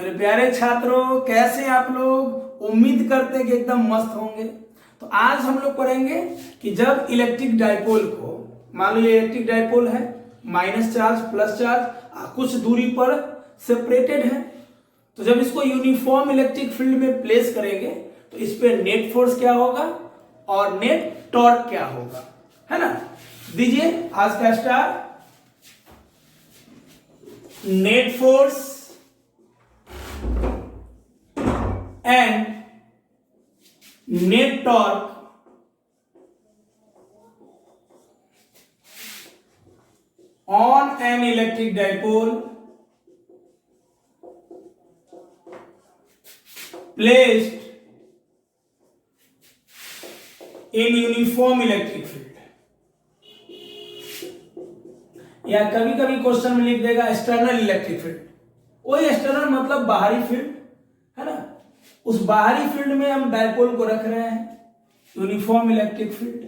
मेरे प्यारे छात्रों, कैसे आप लोग? उम्मीद करते हैं कि एकदम मस्त होंगे। तो आज हम लोग पढ़ेंगे कि जब इलेक्ट्रिक डाइपोल को, मान लो ये इलेक्ट्रिक डाइपोल है, माइनस चार्ज प्लस चार्ज कुछ दूरी पर सेपरेटेड है, तो जब इसको यूनिफॉर्म इलेक्ट्रिक फील्ड में प्लेस करेंगे तो इस पे नेट फोर्स क्या होगा और नेट टॉर्क क्या होगा, है ना। दीजिए आज का star. Net force and net torque on an electric dipole placed in uniform electric field। या कभी कभी क्वेश्चन में लिख देगा एक्सटर्नल इलेक्ट्रिक फील्ड। वही एक्सटर्नल मतलब बाहरी फील्ड, है ना। उस बाहरी फील्ड में हम डाइपोल को रख रहे हैं यूनिफॉर्म इलेक्ट्रिक फील्ड।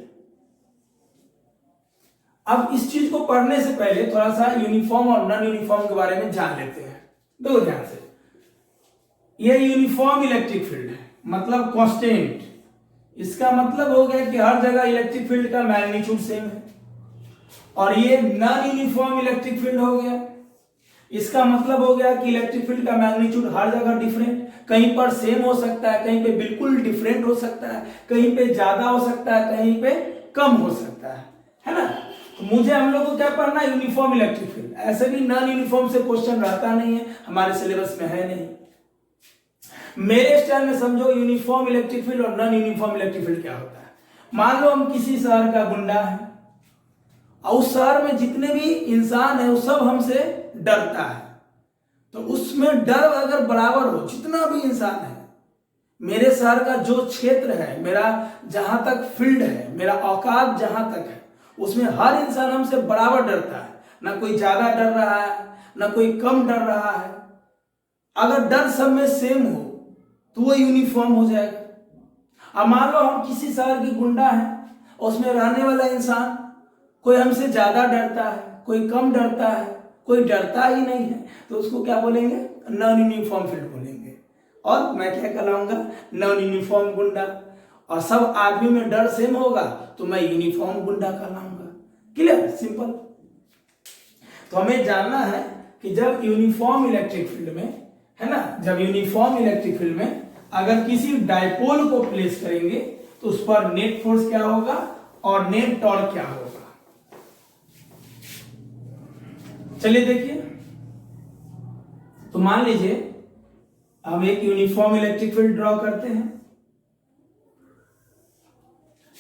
अब इस चीज को पढ़ने से पहले थोड़ा सा यूनिफॉर्म और नॉन यूनिफॉर्म के बारे में जान लेते हैं। दो ध्यान से, यह यूनिफॉर्म इलेक्ट्रिक फील्ड है, मतलब कांस्टेंट। इसका मतलब हो गया कि हर जगह इलेक्ट्रिक फील्ड का मैग्नीट्यूड सेम है। और ये नॉन यूनिफॉर्म इलेक्ट्रिक फील्ड हो गया, इसका मतलब हो गया कि इलेक्ट्रिक फील्ड का मैग्नीट्यूड हर जगह डिफरेंट, कहीं पर सेम हो सकता है, कहीं पे बिल्कुल डिफरेंट हो सकता है, कहीं पे ज्यादा हो सकता है, कहीं पे कम हो सकता है ना। तो मुझे हम लोग को क्या पढ़ना है? Uniform electric field. ऐसे भी नॉन यूनिफॉर्म से क्वेश्चन रहता नहीं है, हमारे सिलेबस में है नहीं। मेरे स्टाइल में समझो यूनिफॉर्म इलेक्ट्रिक फील्ड और नॉन यूनिफॉर्म इलेक्ट्रिक फील्ड क्या होता है। मान लो हम किसी शहर का गुंडा है और उस शहर में जितने भी इंसान है वो सब हमसे डरता है। तो उसमें डर अगर बराबर हो, जितना भी इंसान है, मेरे शहर का जो क्षेत्र है, मेरा जहां तक फील्ड है, मेरा औकात जहां तक है, उसमें हर इंसान हमसे बराबर डरता है। ना कोई ज्यादा डर रहा है, ना कोई कम डर रहा है। अगर डर सब में सेम हो तो वो यूनिफॉर्म हो जाएगा। अब मान लो हम किसी शहर की गुंडा है और उसमें रहने वाला इंसान, कोई हमसे ज्यादा डरता है, कोई कम डरता है, कोई डरता ही नहीं है, तो उसको क्या बोलेंगे? नॉन यूनिफॉर्म फील्ड बोलेंगे। और मैं क्या कहलाऊंगा? नॉन यूनिफॉर्म गुंडा। और सब आदमी में डर सेम होगा तो मैं यूनिफॉर्म गुंडा कहलाऊंगा। क्लियर? सिंपल। तो हमें जानना है कि जब यूनिफॉर्म इलेक्ट्रिक फील्ड में, है ना, जब यूनिफॉर्म इलेक्ट्रिक फील्ड में अगर किसी डाइपोल को प्लेस करेंगे तो उस पर नेट फोर्स क्या होगा और नेट टॉर्क क्या होगा। चलिए देखिए। तो मान लीजिए हम एक यूनिफॉर्म इलेक्ट्रिक फील्ड ड्रॉ करते हैं।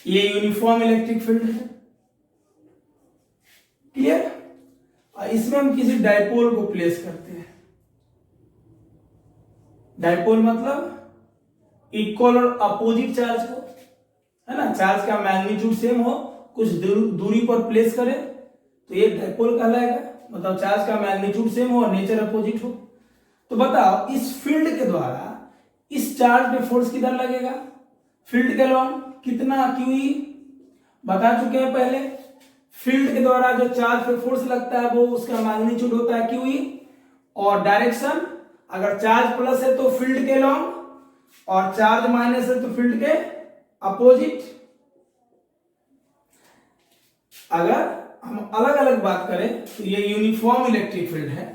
ये यूनिफॉर्म इलेक्ट्रिक फील्ड है, क्लियर। और इसमें हम किसी डाइपोल को प्लेस करते हैं। डाइपोल मतलब इक्वल और अपोजिट चार्ज को, है ना, चार्ज का मैग्नीट्यूड सेम हो, कुछ दूरी पर प्लेस करें तो ये डाइपोल कहलाएगा। मतलब चार्ज का मैग्नीट्यूड सेम हो और नेचर अपोजिट हो। तो बताओ इस फील्ड के द्वारा इस चार्ज पे फोर्स किधर लगेगा? फील्ड के लॉन्ग कितना? QE बता चुके हैं पहले। फील्ड के द्वारा जो चार्ज पे फोर्स लगता है वो उसका मैग्नीट्यूड होता है QE। और डायरेक्शन, अगर चार्ज प्लस है तो फील्ड के लॉन्ग और चार्ज माइनस है तो फील्ड के अपोजिट। अगर हम अलग अलग बात करें तो ये यूनिफॉर्म इलेक्ट्रिक फील्ड है,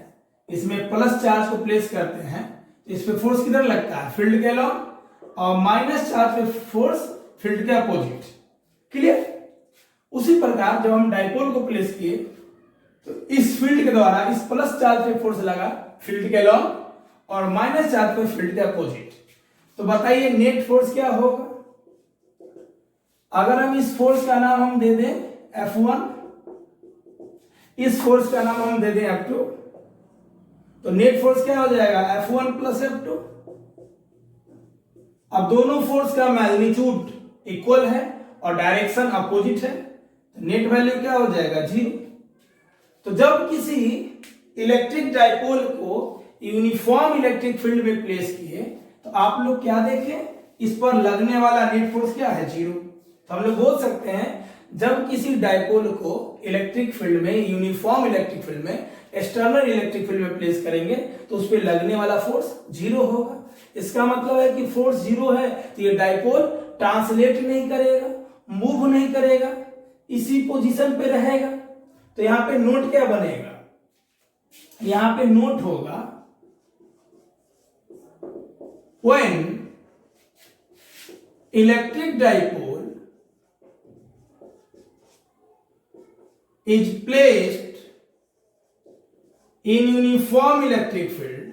इसमें प्लस चार्ज को प्लेस करते हैं तो इस पे फोर्स किधर लगता है? फील्ड के लॉन्ग। और माइनस चार्ज पे फोर्स फील्ड के अपोजिट। क्लियर? उसी प्रकार जब हम डाइपोल को प्लेस किए तो इस फील्ड के द्वारा इस प्लस चार्ज पे फोर्स लगा फील्ड के लॉन्ग और माइनस चार्ज पे फील्ड के अपोजिट। तो बताइए नेट फोर्स क्या होगा? अगर हम इस फोर्स का नाम हम दे दें F1, इस फोर्स का नाम हम दे दें F2, तो नेट फोर्स क्या हो जाएगा? F1 plus F2। अब दोनों फोर्स का मैग्नीट्यूड इक्वल है और डायरेक्शन अपोजिट है, तो नेट वैल्यू क्या हो जाएगा? 0। तो जब किसी इलेक्ट्रिक डाइपोल को यूनिफॉर्म इलेक्ट्रिक फील्ड में प्लेस किए तो आप लोग क्या देखें? इस पर लगने वाला नेट फोर्स क्या है? 0। तो हम लोग बोल सकते हैं जब किसी डाइपोल को इलेक्ट्रिक फील्ड में, यूनिफॉर्म इलेक्ट्रिक फील्ड में एक्सटर्नल इलेक्ट्रिक फील्ड में प्लेस करेंगे तो उस पर लगने वाला फोर्स जीरो होगा। इसका मतलब है कि फोर्स जीरो है तो ये डाइपोल ट्रांसलेट नहीं करेगा, मूव नहीं करेगा, इसी पोजीशन पे रहेगा। तो यहां पे नोट क्या बनेगा, यहां पे नोट होगा when electric dipole is placed in uniform electric field,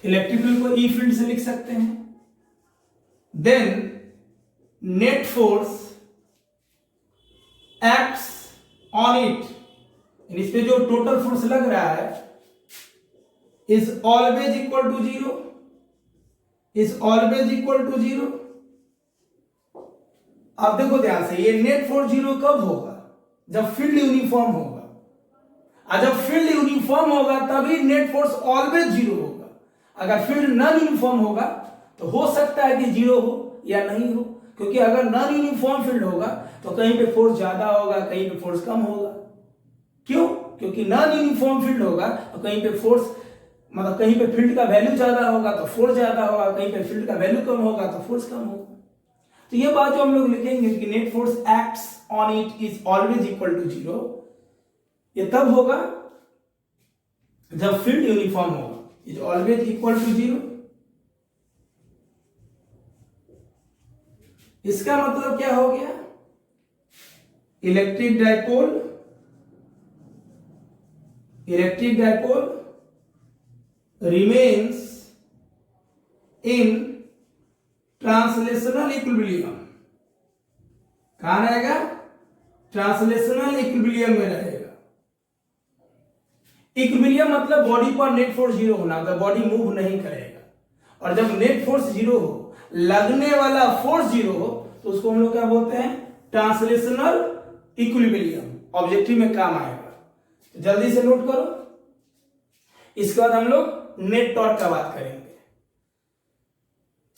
electric field को ई फील्ड से लिख सकते हैं, then net force acts on it, इस पे जो टोटल फोर्स लग रहा है is always equal to zero, अब देखो ध्यान से, ये नेट फोर्स जीरो कब होगा, जब फील्ड यूनिफॉर्म होगा, और जब फील्ड यूनिफॉर्म होगा तभी नेट फोर्स ऑलवेज जीरो होगा। अगर फील्ड नॉन यूनिफॉर्म होगा तो हो सकता है कि जीरो हो या नहीं हो, क्योंकि अगर नॉन यूनिफॉर्म फील्ड होगा तो कहीं पे फोर्स ज्यादा होगा, कहीं पे फोर्स कम होगा। क्यों? क्योंकि नॉन यूनिफॉर्म फील्ड होगा तो कहीं पे फोर्स, मतलब कहीं पे फील्ड का वैल्यू ज्यादा होगा तो फोर्स ज्यादा होगा, कहीं पे फील्ड का वैल्यू कम होगा तो फोर्स कम होगा। तो ये बात जो हम लोग लिखेंगे कि net force acts on it is always equal to zero, ये तब होगा जब फील्ड यूनिफॉर्म होगा, is always equal to zero. इसका मतलब क्या हो गया, electric dipole remains in translational equilibrium, कहां रहेगा, ट्रांसलेशनल इक्विलिब्रियम में रहेगा। इक्विलिब्रियम मतलब बॉडी पर नेट फोर्स जीरो होना, मतलब बॉडी मूव नहीं करेगा, और जब नेट फोर्स जीरो हो, लगने वाला फोर्स जीरो हो, तो उसको हम लोग क्या बोलते हैं, ट्रांसलेशनल इक्विलिब्रियम। ऑब्जेक्टिव में काम आएगा, तो जल्दी से नोट करो। इसके बाद हम लोग नेट टॉर्क का बात करेंगे।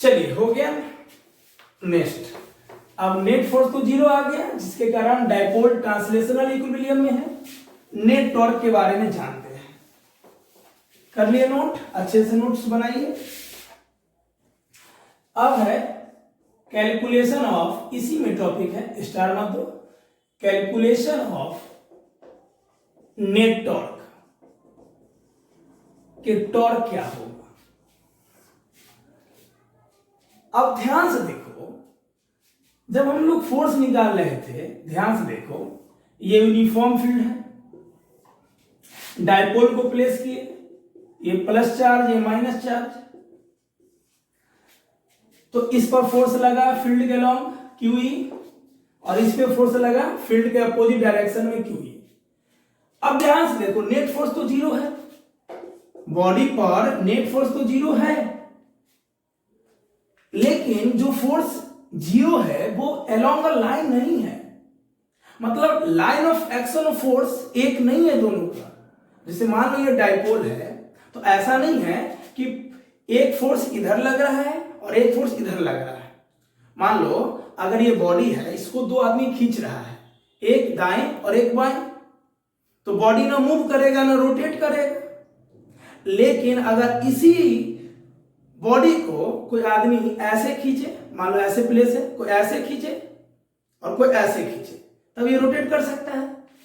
चलिए, हो गया नेक्स्ट। अब नेट फोर्स तो जीरो आ गया, जिसके कारण डाइपोल ट्रांसलेशनल इक्विलिब्रियम में है। नेट टॉर्क के बारे में जानते हैं, कर लिए नोट, अच्छे से नोट्स बनाइए। अब है कैलकुलेशन ऑफ, इसी में टॉपिक है, स्टार मत दो, कैलकुलेशन ऑफ नेट टॉर्क कि टॉर्क क्या होगा। अब ध्यान से देखो, जब हम लोग फोर्स निकाल रहे थे, ध्यान से देखो, ये यूनिफॉर्म फील्ड है, डाइपोल को प्लेस किए, ये प्लस चार्ज, ये माइनस चार्ज, तो इस पर फोर्स लगा फील्ड के लॉन्ग QE, और इस पे फोर्स लगा फील्ड के अपोजिट डायरेक्शन में QE। अब ध्यान से देखो, नेट फोर्स तो जीरो है, बॉडी पर नेट फोर्स तो जीरो है, लेकिन जो फोर्स जीरो है वो अलोंग अ लाइन नहीं है, मतलब line of action of force एक नहीं है दोनों का। जैसे मान लो ये डाइपोल है, तो ऐसा नहीं है कि एक फोर्स इधर लग रहा है और एक फोर्स इधर लग रहा है। मान लो अगर ये बॉडी है, इसको दो आदमी खींच रहा है, एक दाएं और एक बाएं, तो बॉडी ना मूव करेगा ना रोटेट करेगा। लेकिन अगर इसी बॉडी को कोई आदमी ऐसे खींचे, मान लो ऐसे प्लेस है, कोई ऐसे खींचे और कोई ऐसे खींचे, तब ये रोटेट कर सकता है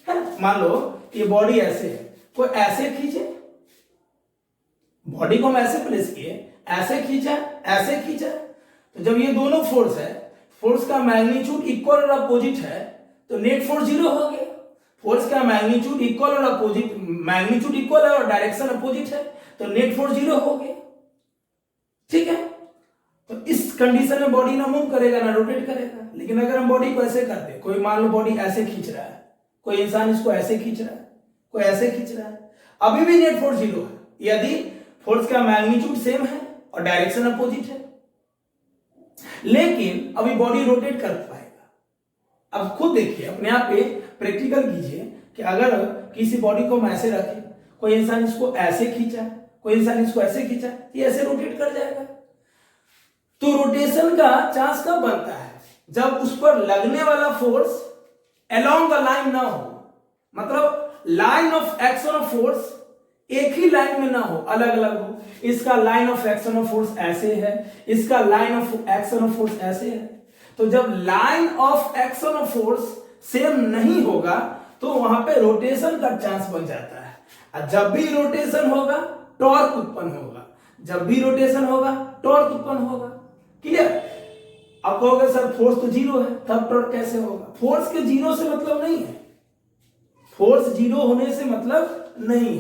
ना? मान लो ये बॉडी ऐसे है, कोई ऐसे खींचे, बॉडी को हम ऐसे प्लेस किए, ऐसे खींचा, ऐसे खींचा, तो जब ये दोनों फोर्स है, फोर्स का मैग्नीट्यूड इक्वल और अपोजिट है, तो नेट फोर्स जीरो हो गया। फोर्स का मैग्नीट्यूड इक्वल और अपोजिट, मैग्नीट्यूड इक्वल है और डायरेक्शन अपोजिट है, तो नेट फोर्स जीरो हो गया। ठीक है, तो इस कंडीशन में बॉडी ना मूव करेगा ना रोटेट करेगा। लेकिन अगर हम बॉडी को ऐसे करते, कोई मान लो बॉडी ऐसे खींच रहा है, कोई इंसान इसको ऐसे खींच रहा है, कोई ऐसे खींच रहा है, अभी भी नेट फोर्स जीरो है, यदि फोर्स का मैग्नीट्यूड सेम है और डायरेक्शन अपोजिट है। लेकिन अभी बॉडी रोटेट कर पाएगा। अब खुद देखिए, अपने आप पे प्रैक्टिकल कीजिए कि अगर किसी बॉडी को हम ऐसे रखें, कोई इंसान इसको ऐसे खींचा, कोई इंसान इसको ऐसे खींचा, ये ऐसे रोटेट कर जाएगा। तो रोटेशन का चांस कब बनता है? जब उस पर लगने वाला फोर्स अलोंग द लाइन ना हो, मतलब line of action of force एक ही लाइन में ना हो, अलग अलग हो। इसका line of action of force ऐसे है, इसका line of action of force ऐसे है। तो जब line of action of force same नहीं होगा तो वहां पे रोटेशन का चांस बन जाता है, और जब भी रोटेशन होगा टॉर्क उत्पन्न होगा, जब भी रोटेशन होगा टॉर्क उत्पन्न होगा। क्लियर? अब कहोगे सर फोर्स तो जीरो है, तब टॉर्क कैसे होगा? फोर्स के जीरो से मतलब नहीं है, फोर्स जीरो होने से मतलब नहीं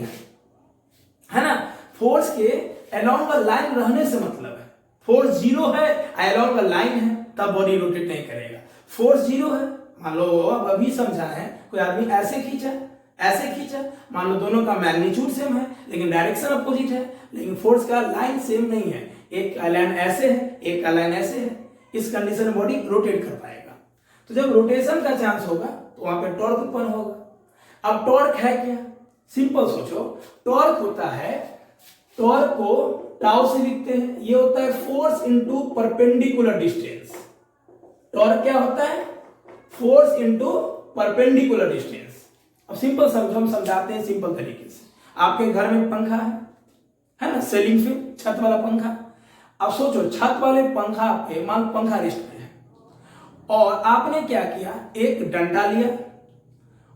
है ना? फोर्स के अलोंग अ लाइन रहने से मतलब है। फोर्स जीरो है, अलोंग अ लाइन है, तब बॉडी रोटेट नहीं करेगा। फोर्स जीरो है, मान लो अब अभी समझा है, कोई आदमी ऐसे खींचा, ऐसे खींचा, मान लो दोनों का मैग्नीट्यूड सेम है लेकिन डायरेक्शन अपोजिट है, लेकिन फोर्स का लाइन सेम नहीं है, एक लाइन ऐसे है, एक का लाइन ऐसे है, इस कंडीशन में बॉडी रोटेट कर पाएगा। तो जब रोटेशन का चांस होगा तो वहां पे टॉर्क उत्पन्न होगा। अब टॉर्क है क्या? सिंपल सोचो, टॉर्क होता है, टॉर्क को टाउ से लिखते हैं, ये होता है force into perpendicular distance. Torque क्या होता है? Force into perpendicular distance. अब सिंपल हम समझाते हैं सिंपल तरीके से। आपके घर में पंखा है ना, सीलिंग फैन, छत वाला पंखा। अब सोचो छत वाले पंखा पे, मान पंखा रेस्ट पे है और आपने क्या किया, एक डंडा लिया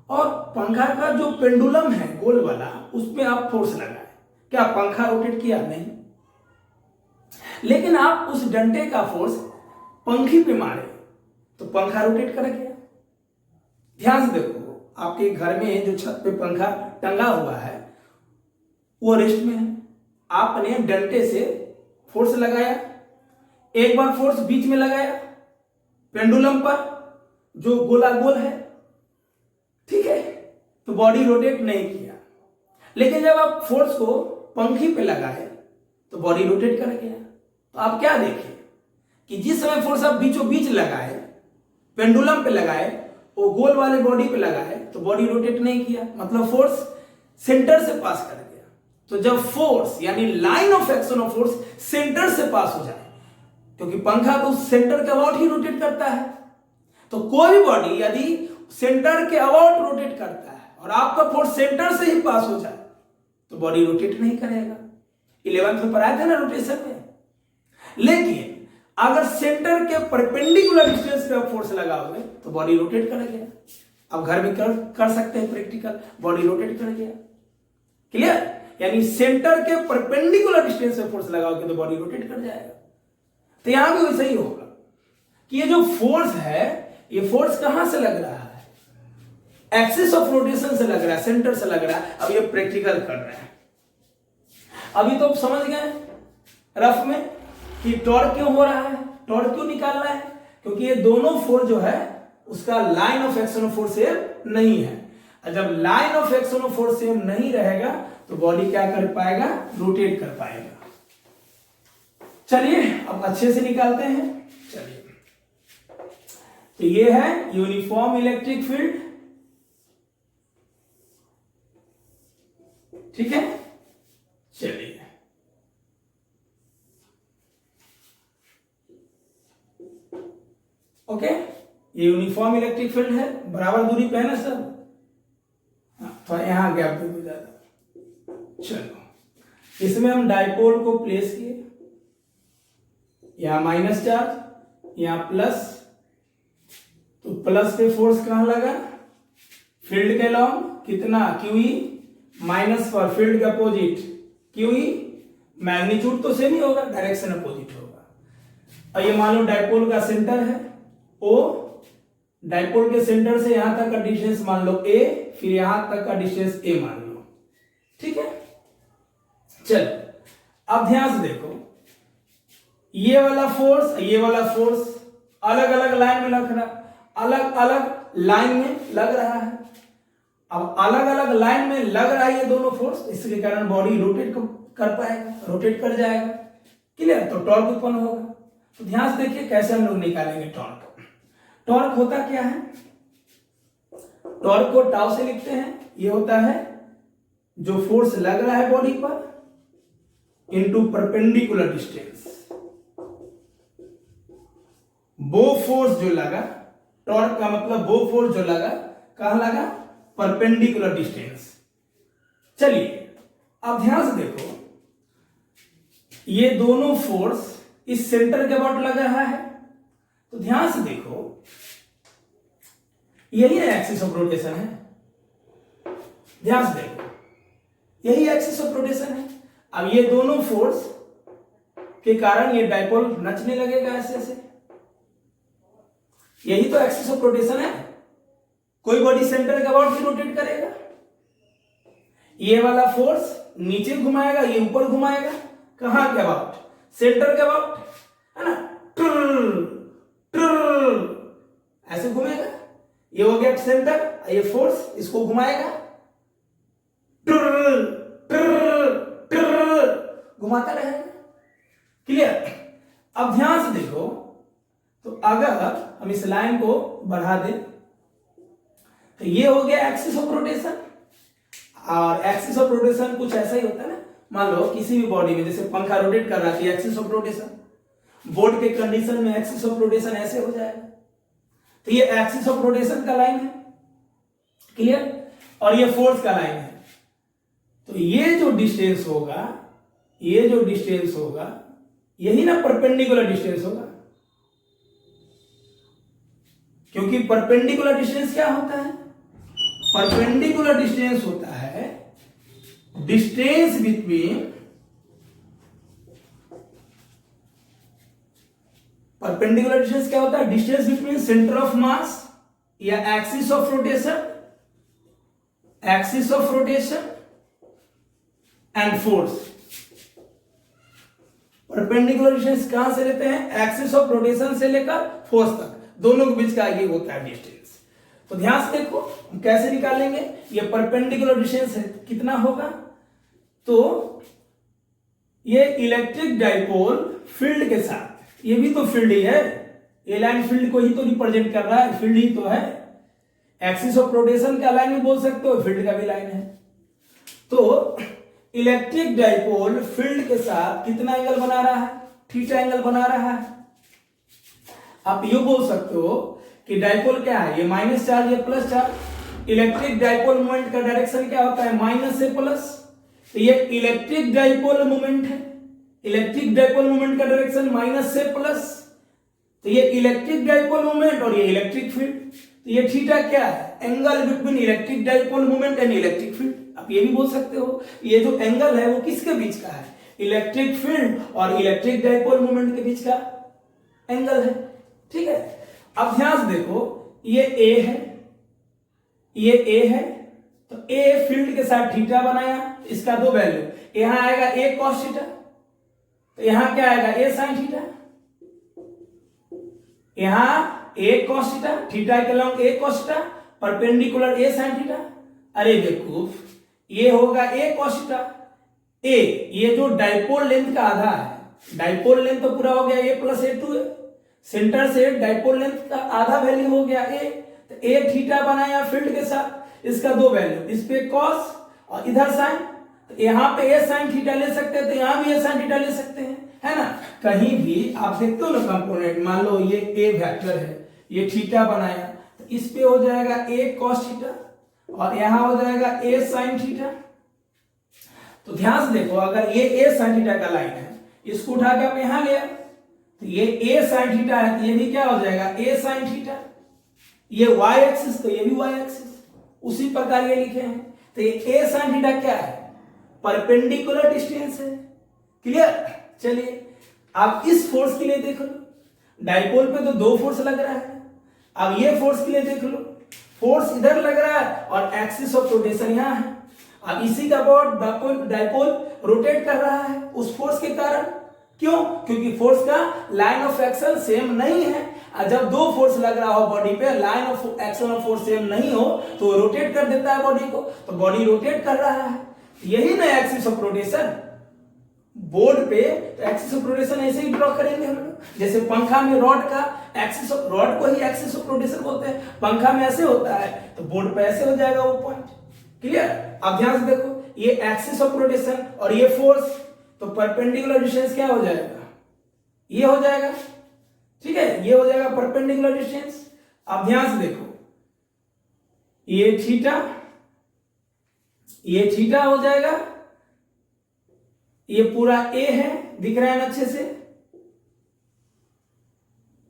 और पंखा का जो पेंडुलम है गोल वाला, उसमें आप फोर्स लगाए। क्या पंखा रोटेट किया? नहीं। लेकिन आप उस डंडे का फोर्स पंखी पे मारे तो पंखा रोटेट कर गया। ध्यान से देखो, आपके घर में जो छत पे पंखा टंगा हुआ है वो रेस्ट में है, आपने डंडे से फोर्स लगाया, एक बार फोर्स बीच में लगाया पेंडुलम पर जो गोला गोल है, ठीक है, तो बॉडी रोटेट नहीं किया। लेकिन जब आप फोर्स को पंखी पे लगाए तो बॉडी रोटेट कर गया। तो आप क्या देखें कि जिस समय फोर्स आप बीचों बीच लगाए, पेंडुलम पे लगाए, वो गोल वाले बॉडी पे लगाए तो बॉडी रोटेट नहीं किया, मतलब फोर्स सेंटर से पास कर गया। तो जब फोर्स यानी line of action of force centre से पास हो जाए, क्योंकि पंखा तो सेंटर के अबाउट ही रोटेट करता है, तो कोई भी बॉडी यदि सेंटर के अबाउट रोटेट करता है और आपका फोर्स सेंटर से ही पास हो जाए तो बॉडी रोटेट नहीं करेगा। 11th में पढ़ाया था ना रोटेशन में। लेकिन अगर सेंटर के परपेंडिकुलर डिस्टेंस पे आप फोर्स लगाओगे तो बॉडी रोटेट कर गया। अब घर में कर सकते हैं प्रैक्टिकल, बॉडी रोटेट कर गया। क्लियर? यानी सेंटर के परपेंडिकुलर डिस्टेंस पे फोर्स लगाओगे तो बॉडी रोटेट कर जाएगा। तो यहां भी वैसा ही होगा कि ये जो फोर्स है, ये फोर्स कहां से लग रहा है? एक्सिस ऑफ रोटेशन से लग रहा है, सेंटर से लग रहा है। अब ये प्रैक्टिकल कर रहे हैं। अभी तो समझ गए रफ में कि टॉर्क क्यों हो रहा है, टॉर्क क्यों निकालना है, क्योंकि ये दोनों फोर्स जो है उसका line of action of force same नहीं है। और जब line of action of force same नहीं रहेगा तो बॉडी क्या कर पाएगा? रोटेट कर पाएगा। चलिए अब अच्छे से निकालते हैं। चलिए, तो ये है यूनिफॉर्म इलेक्ट्रिक फील्ड, ठीक है। चलिए ओके, ये यूनिफॉर्म इलेक्ट्रिक फील्ड है, बराबर दूरी पे है ना सब। थोड़ा यहां गैप दे दो ज्यादा। चलो, इसमें हम डाइपोल को प्लेस किए, यहां माइनस चार्ज, यहां प्लस, तो प्लस पे फोर्स कहां लगा? फील्ड के लॉन्ग कितना? QE, माइनस पर फील्ड के अपोजिट QE, मैग्नीट्यूड तो सेम ही होगा, डायरेक्शन अपोजिट होगा। और ये मान लो डाइपोल का सेंटर है O, डाइपोल के सेंटर से यहां तक का डिस्टेंस मान लो A, फिर यहां तक का डिस्टेंस A मान लो, ठीक है। चलो अब ध्यान से देखो, ये वाला फोर्स अलग अलग लाइन में लग रहा, अलग अलग लाइन में लग रहा है। अब अलग अलग लाइन में लग रहा है ये दोनों फोर्स, इसके कारण बॉडी रोटेट कर पाएगा, रोटेट कर जाएगा। क्लियर? तो टॉर्क उत्पन्न होगा। तो ध्यान से देखिए कैसे हम लोग निकालेंगे टॉर्क। टॉर्क होता क्या है? टॉर्क को टाउ से लिखते हैं, ये होता है जो फोर्स लग रहा है बॉडी पर इनटू परपेंडिकुलर डिस्टेंस। वो फोर्स जो लगा टॉर्क का मतलब वो फोर्स जो लगा, कहां लगा, परपेंडिकुलर डिस्टेंस। चलिए अब ध्यान से देखो, ये दोनों फोर्स इस सेंटर के अबाउट लग रहा है, तो ध्यान से देखो यही एक्सिस ऑफ रोटेशन है, ध्यान से देखो यही एक्सिस ऑफ रोटेशन है। अब ये दोनों फोर्स के कारण ये डाइपोल नचने लगेगा ऐसे ऐसे, यही तो एक्सिस ऑफ रोटेशन है। कोई बॉडी सेंटर के अबाउट भी रोटेट करेगा, ये वाला फोर्स नीचे घुमाएगा, ये ऊपर घुमाएगा, कहां के अबाउट, सेंटर के अबाउट, है ना, ऐसे घूमेगा, ये हो गया सेंटर, ये फोर्स इसको घुमाएगा, घुमाता रहेगा। क्लियर? अब ध्यान से देखो, तो अगर हम इस लाइन को बढ़ा दें तो ये हो गया एक्सिस ऑफ रोटेशन। और एक्सिस ऑफ रोटेशन कुछ ऐसा ही होता है ना, मान लो किसी भी बॉडी में जैसे पंखा रोटेट कर रहा है, एक्सिस ऑफ रोटेशन, बोर्ड के कंडीशन में एक्सिस ऑफ रोटेशन ऐसे हो जाएगा, तो ये एक्सिस ऑफ रोटेशन का लाइन है। क्लियर? और ये फोर्स का लाइन है, तो ये जो डिस्टेंस होगा, ये जो डिस्टेंस होगा, यही ना परपेंडिकुलर डिस्टेंस होगा, क्योंकि परपेंडिकुलर डिस्टेंस क्या होता है, परपेंडिकुलर डिस्टेंस होता है डिस्टेंस बिटवीन, परपेंडिकुलर डिस्टेंस क्या होता है, distance between centre of mass या axis of rotation, axis of rotation and force. Perpendicular distance कहां से लेते हैं, एक्सिस ऑफ रोटेशन से लेकर फोर्स तक, दोनों के बीच का ये होता है डिस्टेंस। तो ध्यान से देखो हम कैसे निकालेंगे, ये परपेंडिकुलर डिस्टेंस है, कितना होगा, तो ये इलेक्ट्रिक डाइपोल फील्ड के साथ, ये भी तो फील्ड ही है, ये लाइन फील्ड को ही तो रिप्रेजेंट कर रहा है, फील्ड ही तो है, एक्सिस ऑफ रोटेशन का लाइन भी बोल सकते हो, फील्ड का भी लाइन है। तो इलेक्ट्रिक डाइपोल फील्ड के साथ कितना एंगल बना रहा है, थीटा एंगल बना रहा है। आप ये बोल सकते हो कि डाइपोल क्या है, ये माइनस चार्ज, ये plus charge, electric dipole moment का डायरेक्शन क्या होता है, माइनस से प्लस, तो ये इलेक्ट्रिक डाइपोल मोमेंट है, इलेक्ट्रिक डाइपोल मोमेंट का डायरेक्शन माइनस से प्लस, तो ये इलेक्ट्रिक डाइपोल मोमेंट और ये इलेक्ट्रिक फील्ड, तो ये थीटा क्या है, angle between electric dipole moment and electric field. आप ये भी बोल सकते हो ये जो एंगल है वो किसके बीच का है, इलेक्ट्रिक फील्ड और इलेक्ट्रिक डाइपोल मोमेंट के बीच का एंगल है। ठीक है? अब ध्यान से देखो, ये ए है, ये ए है, तो ए फील्ड के साथ थीटा बनाया, इसका दो वैल्यू, यहां आएगा ए कॉस थीटा, तो यहां क्या आएगा, ए साइन थीटा, यहां ए कॉस थीटा, थीटा के long A cos theta, perpendicular A sine theta. अरे बेवकूफ, ये होगा ए कॉस थीटा, ए ये जो डाइपोल लेंथ का आधा है, डाइपोल लेंथ तो पूरा हो गया ए प्लस ए टू है, सेंटर से डाइपोल लेंथ का आधा वैल्यू हो गया ए, तो ए थीटा बनाया फील्ड के साथ, इसका दो वैल्यू, इस पे कॉस और इधर साइन, तो यहां पे ए साइन थीटा ले सकते हैं, तो यहां भी ए साइन थीटा ले सकते हैं, है ना। कहीं भी आप देखते हो ना कंपोनेंट, मान लो ये ए वेक्टर है, ये थीटा बनाया, तो इस पे हो जाएगा ए कॉस थीटा और यहां हो जाएगा ए साइन थीटा। तो ध्यान से देखो, अगर ये ए साइन थीटा का लाइन है, इसको उठा के आप यहां ले, तो ये ए साइन थीटा है, तो ये भी क्या हो जाएगा, ए साइन थीटा, ये y एक्सिस, तो ये भी y एक्सिस, उसी प्रकार ये लिखे हैं। तो ये ए साइन थीटा क्या है, परपेंडिकुलर डिस्टेंस है। क्लियर? चलिए आप इस फोर्स के लिए देख लो, डाइपोल पे तो दो फोर्स लग रहा है, अब ये फोर्स के लिए देख लो, फोर्स इधर लग रहा है और एक्सिस ऑफ रोटेशन यहां है। अब इसी का अबाउट डाइपोल रोटेट कर रहा है उस फोर्स के कारण, क्यों, क्योंकि फोर्स का लाइन ऑफ एक्शन सेम नहीं है। जब दो फोर्स लग रहा हो बॉडी पे, line of action of force same नहीं हो तो रोटेट कर देता है बॉडी को, तो बॉडी रोटेट कर रहा है, यही ना एक्सिस ऑफ रोटेशन। बोर्ड पे तो एक्सिस ऑफ रोटेशन ऐसे ही ड्रॉ करेंगे हम लोग, जैसे पंखा में रॉड का एक्सिस ऑफ, रॉड को ही एक्सिस ऑफ रोटेशन बोलते हैं, पंखा में ऐसे होता है तो बोर्ड पे ऐसे हो जाएगा वो पॉइंट। क्लियर? अब ध्यान से देखो, ये एक्सिस ऑफ रोटेशन और ये फोर्स, तो परपेंडिकुलर डिस्टेंस क्या हो जाएगा, ये हो जाएगा। ठीक है, ये हो जाएगा परपेंडिकुलर डिस्टेंस। अब ध्यान से देखो, ये थीटा हो जाएगा, ये पूरा ए है, दिख रहा है ना अच्छे से,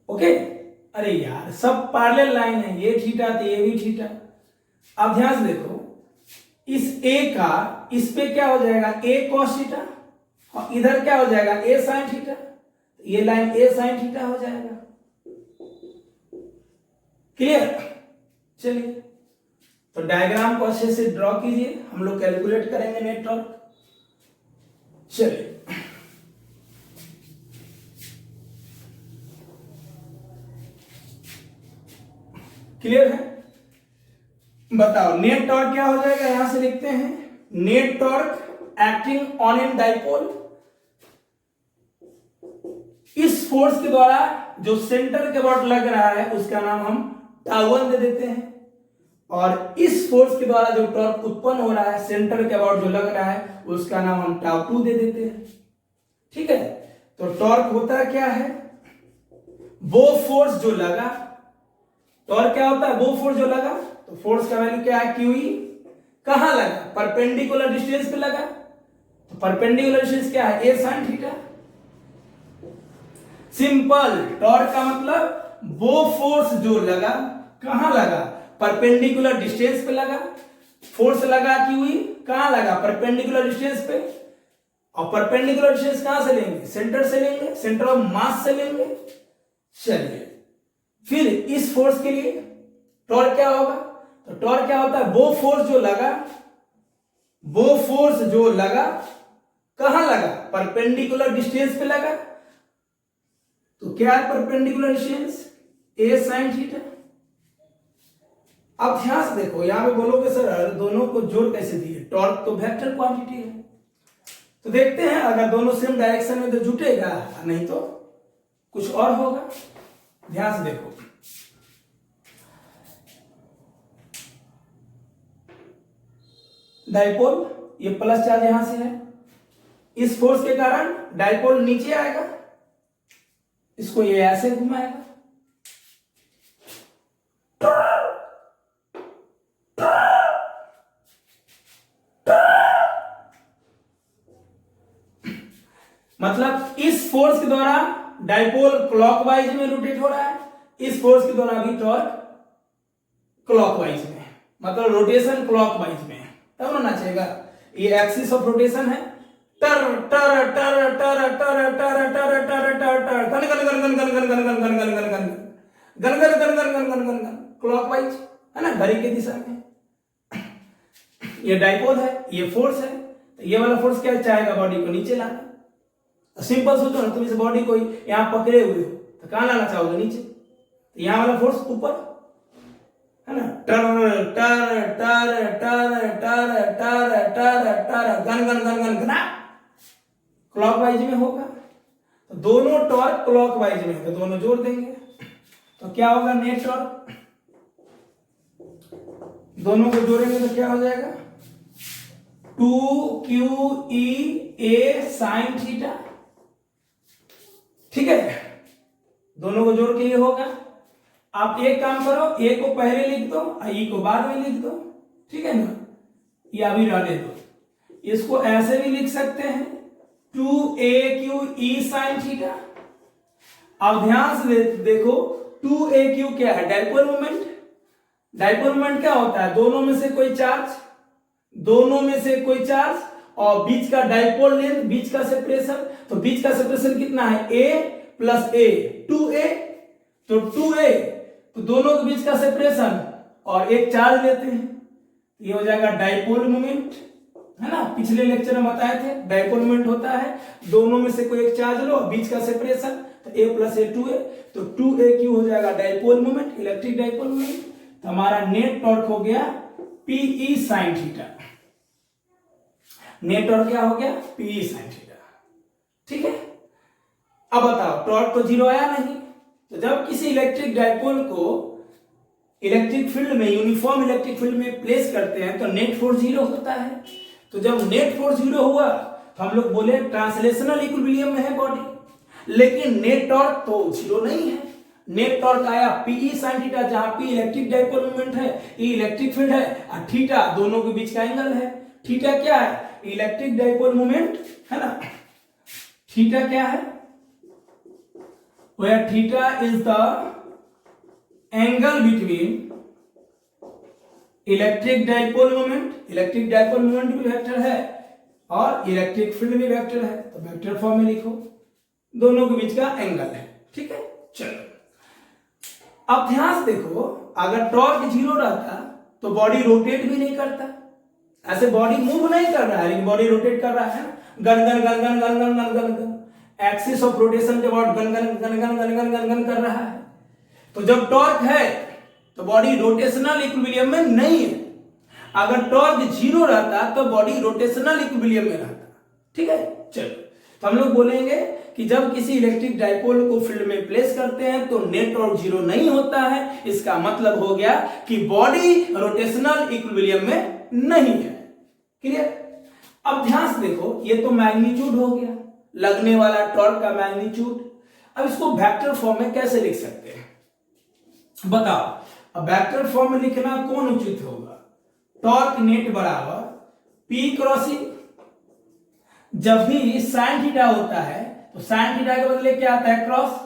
ओके। अरे यार सब पैरेलल लाइन है, ये थीटा तो ये भी थीटा। अब ध्यान से देखो, इस ए का इस पे क्या हो जाएगा, ए कॉस थीटा, और इधर क्या हो जाएगा, ए साइन थीटा, ये लाइन ए साइन थीटा हो जाएगा। क्लियर? चलिए तो डायग्राम को अच्छे से ड्रॉ कीजिए, हम लोग कैलकुलेट करेंगे नेट टॉर्क। चलिए क्लियर है? बताओ नेट टॉर्क क्या हो जाएगा, यहां से लिखते हैं, net torque acting on an dipole, इस फोर्स के द्वारा जो सेंटर के अबाउट लग रहा है उसका नाम हम टाउ1 दे देते हैं, और इस फोर्स के द्वारा जो टॉर्क उत्पन्न हो रहा है सेंटर के अबाउट जो लग रहा है उसका नाम हम टाउ2 दे देते हैं। ठीक है, तो टॉर्क होता क्या है, वो फोर्स जो लगा, टॉर्क क्या होता है, वो फोर्स जो लगा, तो फोर्स का वैल्यू क्या है, क्यू ई, कहां लगा, परपेंडिकुलर डिस्टेंस पे लगा, तो परपेंडिकुलर डिस्टेंस क्या है, ए साइन थीटा। सिंपल, टॉर्क का मतलब वो फोर्स जो लगा, कहां लगा, परपेंडिकुलर डिस्टेंस पे लगा, फोर्स लगा क्यू ई, कहां लगा, परपेंडिकुलर डिस्टेंस पे, और परपेंडिकुलर डिस्टेंस कहां से लेंगे, सेंटर से लेंगे, सेंटर ऑफ मास से लेंगे। चलिए फिर इस फोर्स के लिए टॉर्क क्या होगा, तो टॉर्क क्या होता है, वो फोर्स जो लगा, वो फोर्स जो लगा कहां लगा, परपेंडिकुलर डिस्टेंस पे लगा, तो क्या है परपेंडिकुलर डिस्टेंस, ए साइन थीटा। अब ध्यान से देखो, यहां पे बोलोगे सर दोनों को जोड़ कैसे दिए, टॉर्क तो वेक्टर क्वांटिटी है, तो देखते हैं अगर दोनों सेम डायरेक्शन में तो जुटेगा, नहीं तो कुछ और होगा। ध्यान से देखो, डाइपोल, ये प्लस चार्ज यहां से है, इस फोर्स के कारण डाइपोल नीचे आएगा, इसको ये ऐसे घुमाएगा, मतलब इस फोर्स के द्वारा डाइपोल क्लॉकवाइज में रोटेट हो रहा है, इस फोर्स के द्वारा भी टॉर्क क्लॉकवाइज में, मतलब रोटेशन क्लॉकवाइज में, तब होना चाहिए। ये एक्सिस ऑफ रोटेशन है, टर टर टर टर टर टर टर टर टर टर gun gun gun gun gun gun gun gun gun gun gun gun gun gun gun gun gun gun gun clockwise है ना, घड़ी की दिशा में। ये डाइपोल है, ये फोर्स है, तो ये वाला फोर्स क्या चाहेगा, बॉडी को नीचे लाना। सिंपल सोचो ना, तुम इस बॉडी को यहां पकड़े हुए हो तो कहां लाना चाहोगे, नीचे, तो यहां वाला फोर्स ऊपर है ना, टर टर टर टर टर टर टर टर गन गन गन गन गना क्लॉकवाइज में होगा, तो दोनों टॉर्क क्लॉकवाइज में, तो दोनों जोड़ देंगे, तो क्या होगा, नेट टॉर्क, दोनों को जोड़ेंगे तो क्या हो जाएगा, 2QE A साइन थीटा। ठीक है, दोनों को जोड़ के ये होगा। आप एक काम करो, ए को पहले लिख दो और ई को बाद में लिख दो, ठीक है ना, ये अभी रहने दो, इसको ऐसे भी लिख सकते हैं 2AQE साइन थीटा। अब ध्यान से देखो, 2AQ क्या है, डाइपोल मोमेंट। डाइपोल मोमेंट क्या होता है, दोनों में से कोई चार्ज, दोनों में से कोई चार्ज और बीच का डाइपोल लेंथ, बीच का सेपरेशन, तो बीच का सेपरेशन कितना है, A प्लस A, 2A, तो 2A, तो दोनों के बीच का सेपरेशन और एक चार्ज लेते हैं, ये हो जाएगा डाइपोल मोमेंट, है ना, पिछले लेक्चर में बताए थे, डाइपोल मोमेंट होता है दोनों में से कोई एक चार्ज लो, बीच का सेपरेशन, तो A प्लस A 2A, तो 2AQ हो जाएगा dipole moment, electric dipole moment, तो हमारा नेट टॉर्क हो गया PE sine theta. Net torque क्या हो गया, PE साइन थीटा। ठीक है, अब बताओ टॉर्क तो जीरो आया नहीं, तो जब किसी इलेक्ट्रिक डाइपोल को इलेक्ट्रिक फील्ड में, यूनिफॉर्म इलेक्ट्रिक फील्ड में प्लेस करते हैं तो नेट फोर्स जीरो होता है। तो जब नेट फोर्स जीरो हुआ तो हम लोग बोले ट्रांसलेशनल इक्विलिब्रियम में है बॉडी, लेकिन नेट टॉर्क तो जीरो नहीं है, नेट टॉर्क आया पीई साइन थीटा, जहां पी इलेक्ट्रिक डाइपोल मोमेंट है, ई इलेक्ट्रिक फील्ड है, और थीटा दोनों के बीच का एंगल है। थीटा क्या है? इलेक्ट्रिक डाइपोल मोमेंट है ना। थीटा क्या है? where theta is the angle between electric dipole moment, electric dipole moment भी वेक्टर है और इलेक्ट्रिक फील्ड भी वेक्टर है, तो वेक्टर फॉर्म में लिखो, दोनों के बीच का एंगल है। ठीक है, चलो अब ध्यान से देखो, अगर टॉर्क 0 रहता तो बॉडी रोटेट भी नहीं करता, ऐसे बॉडी मूव नहीं कर रहा है लेकिन बॉडी रोटेट कर रहा है ना, gun gun gun gun gun gun gun gun gun, axis of rotation के बाद gun gun gun gun gun gun gun gun कर रहा है। तो जब टॉर्क है तो बॉडी रोटेशनल इक्विलिब्रियम में नहीं है, अगर टॉर्क 0 रहता तो बॉडी रोटेशनल इक्विलिब्रियम में रहता। ठीक है, चलो तो हम लोग बोलेंगे कि जब किसी इलेक्ट्रिक डाइपोल को फील्ड में प्लेस करते हैं तो नेट टॉर्क 0 नहीं होता है, इसका मतलब हो गया कि बॉडी रोटेशनल इक्विलिब्रियम में नहीं है। क्लियर? अब ध्यान से देखो, ये तो मैग्नीट्यूड हो गया, लगने वाला टॉर्क का मैग्नीट्यूड। अब इसको वेक्टर फॉर्म में कैसे लिख सकते हैं बताओ? अब वेक्टर फॉर्म में लिखना कौन उचित होगा? टॉर्क नेट बराबर P क्रॉस E। जब भी साइन थीटा होता है तो साइन थीटा के बदले क्या आता है? क्रॉस।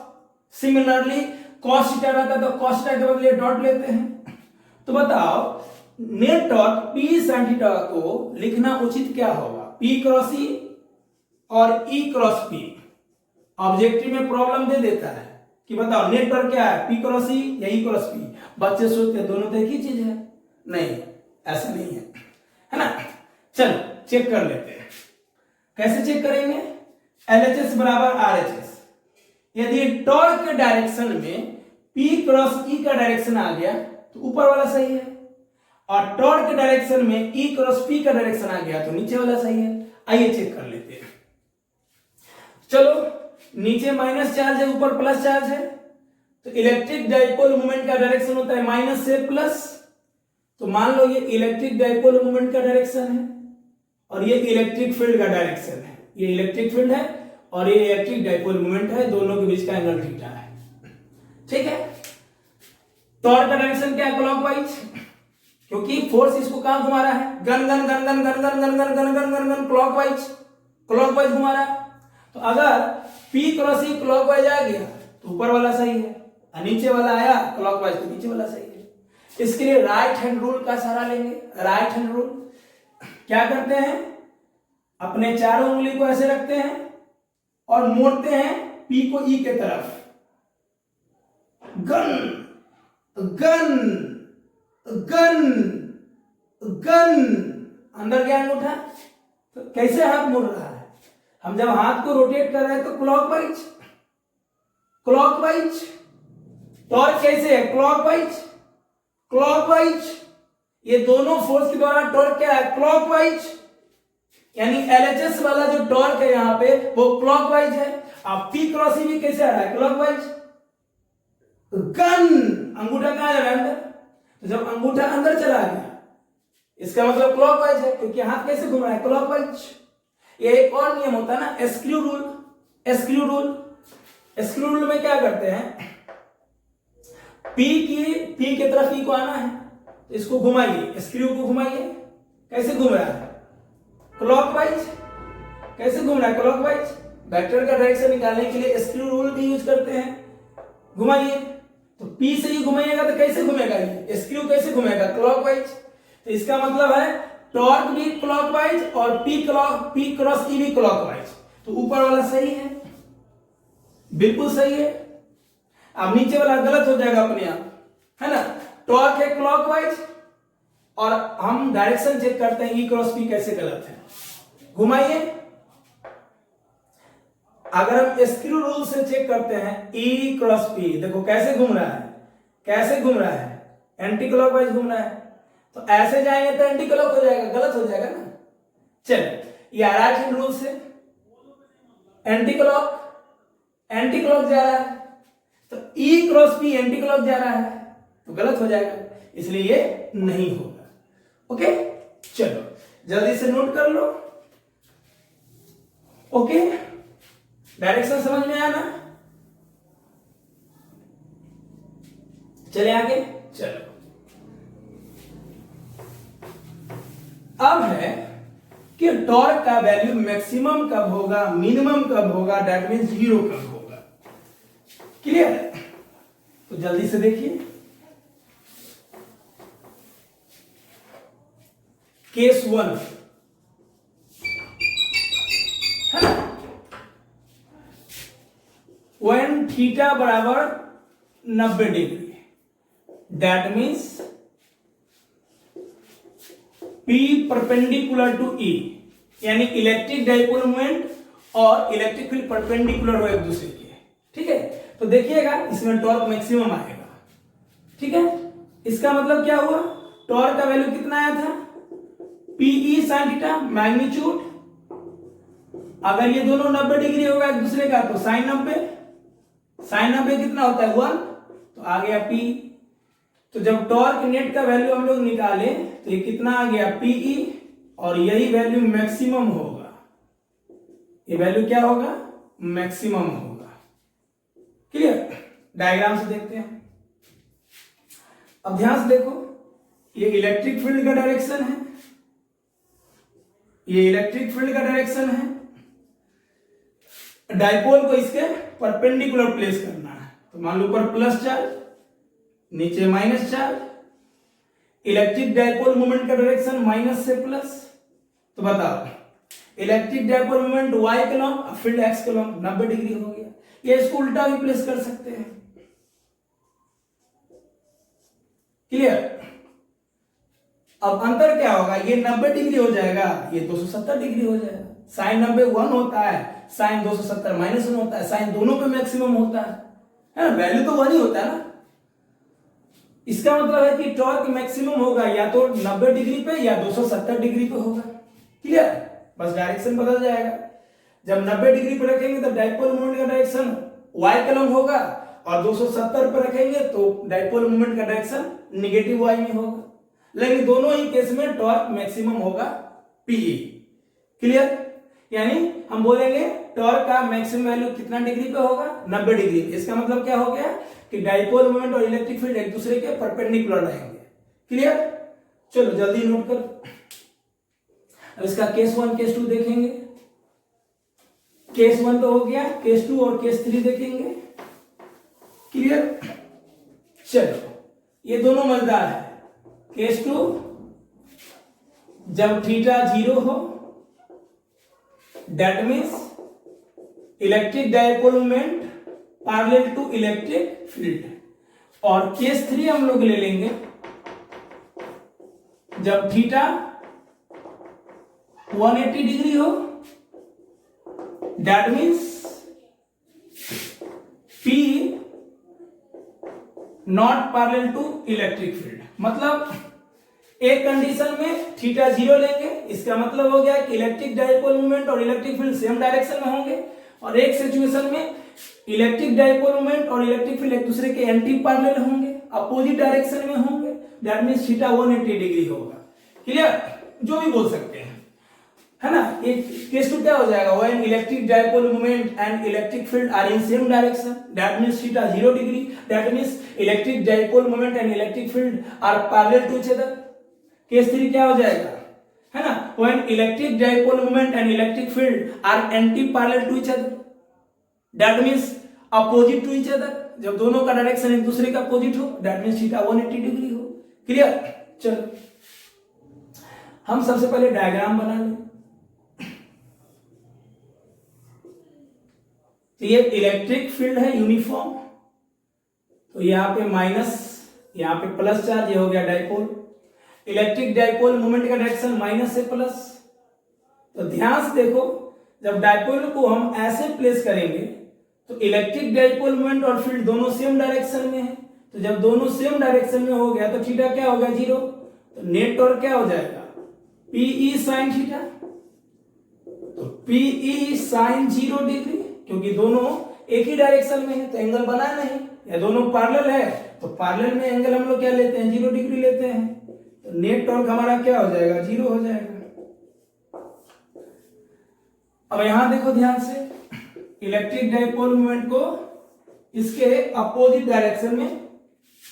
सिमिलरली कॉस थीटा रहता है तो कॉस थीटा के बदले डॉट लेते हैं। तो बताओ net torque P sine theta को लिखना उचित क्या होगा? P क्रॉस E और E क्रॉस P। ऑब्जेक्टिव में प्रॉब्लम दे देता है कि बताओ नेट टॉर्क क्या है? P क्रॉस E या E क्रॉस P। बच्चे सोचते हैं दोनों तो एक ही चीज है, नहीं, ऐसा नहीं है ना। चलो चेक कर लेते हैं, कैसे चेक करेंगे? LHS बराबर RHS। यदि टॉर्क के डायरेक्शन में P क्रॉस E का डायरेक्शन आ गया तो ऊपर वाला सही है, और टॉर्क के डायरेक्शन में E क्रॉस P का डायरेक्शन आ गया तो नीचे वाला सही है। आइए चेक कर लेते हैं। चलो, नीचे माइनस चार्ज है, ऊपर प्लस चार्ज है, तो इलेक्ट्रिक डाइपोल मोमेंट का डायरेक्शन होता है माइनस से प्लस। तो मान लो ये इलेक्ट्रिक डाइपोल मोमेंट का डायरेक्शन है और ये इलेक्ट्रिक फील्ड का डायरेक्शन है, ये इलेक्ट्रिक फील्ड है और ये इलेक्ट्रिक डाइपोल मोमेंट है, दोनों के बीच का एंगल थीटा है। ठीक है, टॉर्क का डायरेक्शन क्या है? क्लॉकवाइज, क्योंकि फोर्स इसको कहां घुमा रहा है? Gun gun gun gun gun gun gun gun gun gun gun gun clockwise, clockwise घुमा रहा है। तो अगर P क्रॉस E क्लॉकवाइज आ गया तो ऊपर वाला सही है, और नीचे वाला आया क्लॉकवाइज तो नीचे वाला सही है। इसके लिए राइट हैंड रूल का सहारा लेंगे। राइट हैंड रूल क्या करते हैं? अपने चारों उंगली को ऐसे रखते हैं और मोड़ते हैं P को E के तरफ, गन गन गन गन, अंदर क्या अंगूठा, तो कैसे हाथ मुड़ रहा है? हम जब हाथ को रोटेट कर रहे हैं तो क्लॉकवाइज, क्लॉकवाइज। टॉर्क कैसे है? Clockwise, clockwise. ये दोनों फोर्स के द्वारा टॉर्क क्या है? क्लॉकवाइज। यानी LHS वाला जो टॉर्क है यहां पे वो क्लॉकवाइज है। अब P क्रॉस E भी कैसे आ रहा है? क्लॉकवाइज। गन, अंगूठा कहां जा रहा है? अंदर। तो जब अंगूठा अंदर चला गया इसका मतलब क्लॉकवाइज है, क्योंकि हाथ कैसे घूम रहा है? क्लॉकवाइज। ये एक और नियम होता है ना, screw rule. Screw rule, screw rule में क्या करते हैं? P की तरफ E को आना है तो इसको घुमाइए, स्क्रू को घुमाइए, कैसे घूम रहा है? क्लॉकवाइज। कैसे घूम रहा है? क्लॉकवाइज। वेक्टर का डायरेक्शन निकालने के लिए स्क्रू रूल भी यूज करते हैं। घुमाइए, तो P से ही घुमाइएगा तो कैसे घूमेगा? ये स्क्रू कैसे घूमेगा? क्लॉकवाइज। तो इसका मतलब है टॉर्क भी क्लॉकवाइज और P क्रॉस E भी क्लॉकवाइज, तो ऊपर वाला सही है, बिल्कुल सही है। अब नीचे वाला गलत हो जाएगा अपने आप, है ना। टॉर्क है क्लॉकवाइज और हम डायरेक्शन चेक करते हैं E क्रॉस P कैसे गलत है। घुमाइए, अगर हम स्क्रू रूल से चेक करते हैं E क्रॉस P, देखो कैसे घूम रहा है, कैसे घूम रहा है? एंटी क्लॉकवाइज घूम रहा है, तो ऐसे जाएंगे तो एंटी क्लॉक हो जाएगा, गलत हो जाएगा ना। चलिए ये राइट हैंड रूल से एंटी क्लॉक जा रहा है, तो E cross P anti clock जा रहा है तो गलत हो जाएगा, इसलिए ये नहीं होगा। ओके, चलो जल्दी से नोट कर लो। ओके, डायरेक्शन समझ में आया ना? चले आगे, चलो अब है कि टॉर्क का वैल्यू मैक्सिमम कब होगा, मिनिमम कब होगा, दैट मीन जीरो कब होगा। क्लियर? तो जल्दी से देखिए, केस 1 है ना, व्हेन थीटा बराबर 90 degree, that means P perpendicular to E, यानी इलेक्ट्रिक डाइपोल मोमेंट और इलेक्ट्रिक फील्ड परपेंडिकुलर हो एक दूसरे के। ठीक है, तो देखिएगा इसमें टॉर्क मैक्सिमम आएगा। ठीक है, इसका मतलब क्या हुआ, टॉर्क का वैल्यू कितना आया था, PE sin थीटा मैग्नीट्यूड, अगर ये दोनों 90 डिग्री होगा एक दूसरे का तो sin 90, sin 90 कितना होता है 1, तो आ गया P। तो जब टॉर्क नेट का वैल्यू हम लोग निकाले तो ये कितना आ गया PE, और यही वैल्यू मैक्सिमम होगा, ये वैल्यू क्या होगा, मैक्सिमम होगा। क्लियर? डायग्राम से देखते हैं। अब ध्यान से देखो, ये इलेक्ट्रिक फील्ड का डायरेक्शन है, ये इलेक्ट्रिक फील्ड का डायरेक्शन है, डाइपोल को इसके परपेंडिकुलर प्लेस करना है। तो मान लो ऊपर प्लस चार्ज, नीचे minus charge, electric dipole moment का डायरेक्शन माइनस से प्लस। तो बताओ, electric dipole moment y column, field x column, 90 degree हो गया। ये इसको उल्टा भी प्लेस कर सकते हैं। क्लियर? अब अंतर क्या होगा, ये 90 डिग्री हो जाएगा, ये 270 डिग्री हो जाएगा। साइन 90 1 होता है, साइन 270 -1 होता है, साइन दोनों पे मैक्सिमम होता है ना, वैल्यू तो 1 ही होता है ना। इसका मतलब है कि टॉर्क मैक्सिमम होगा या तो 90 डिग्री पे या 270 डिग्री पे होगा। क्लियर? बस डायरेक्शन बदल जाएगा। जब 90 डिग्री पे रखेंगे तो डाइपोल मोमेंट का डायरेक्शन y कॉलम होगा, और 270 पे रखेंगे तो डाइपोल मोमेंट का डायरेक्शन नेगेटिव y में होगा। लेकिन दोनों ही केस में टॉर्क मैक्सिमम होगा PE। क्लियर? यानी हम बोलेंगे टॉर्क का मैक्सिमम वैल्यू कितना डिग्री पे होगा, 90 डिग्री। इसका मतलब क्या हो गया कि डाइपोल मोमेंट और इलेक्ट्रिक फील्ड एक दूसरे के परपेंडिकुलर रहेंगे। क्लियर? चलो जल्दी नोट करो। अब इसका केस 1 केस 2 देखेंगे। केस 1 तो हो गया, केस 2 और केस 3 देखेंगे। क्लियर? चलो ये दोनों मजेदार है। केस 2, जब थीटा 0 हो, that means electric dipole moment parallel to electric field. और केस 3 हम लोग ले लेंगे जब थीटा 180 डिग्री हो, that means P not parallel to electric field. मतलब एक कंडीशन में थीटा 0 लेंगे, इसका मतलब हो गया कि इलेक्ट्रिक डाइपोल मोमेंट और इलेक्ट्रिक फील्ड सेम डायरेक्शन में होंगे, और एक सिचुएशन में इलेक्ट्रिक डाइपोल मोमेंट और इलेक्ट्रिक फील्ड एक दूसरे के एंटी पैरेलल होंगे, अपोजिट डायरेक्शन में होंगे, दैट मींस थीटा 180 डिग्री होगा। क्लियर? जो भी बोल सकते हैं, है ना। एक केस 2 क्या हो जाएगा, when electric dipole moment and electric field are in same direction, that means theta 0 degree, that means electric dipole moment and electric field are parallel to each other. Case 3 क्या हो जाएगा, है ना, when electric dipole moment and electric field are anti parallel to each other, that means opposite to each other. जब दोनों का direction एक दूसरे का अपोजिट हो, दैट मींस थीटा 180 डिग्री हो। क्लियर? चलो हम सबसे पहले डायग्राम बना लें। तो ये इलेक्ट्रिक फील्ड है यूनिफॉर्म, तो यहां पे माइनस, यहां पे प्लस चार्ज, ये हो गया डाइपोल। इलेक्ट्रिक डाइपोल मोमेंट का डायरेक्शन माइनस से प्लस। तो ध्यान से देखो, जब डाइपोल को हम ऐसे प्लेस करेंगे तो इलेक्ट्रिक डाइपोल मोमेंट और फील्ड दोनों सेम डायरेक्शन में है। तो जब दोनों सेम डायरेक्शन में हो गया तो थीटा क्या होगा, 0। तो नेट टॉर्क क्या हो जाएगा, PE sin थीटा। तो PE sin 0 डिग्री, क्योंकि दोनों एक ही डायरेक्शन में है तो एंगल बना नहीं, या दोनों पैरेलल है तो पैरेलल में एंगल हम लोग क्या लेते हैं, 0 डिग्री लेते हैं। तो नेट टॉर्क हमारा क्या हो जाएगा, 0 हो जाएगा। अब यहां देखो ध्यान से, इलेक्ट्रिक डाइपोल मोमेंट को इसके अपोजिट डायरेक्शन में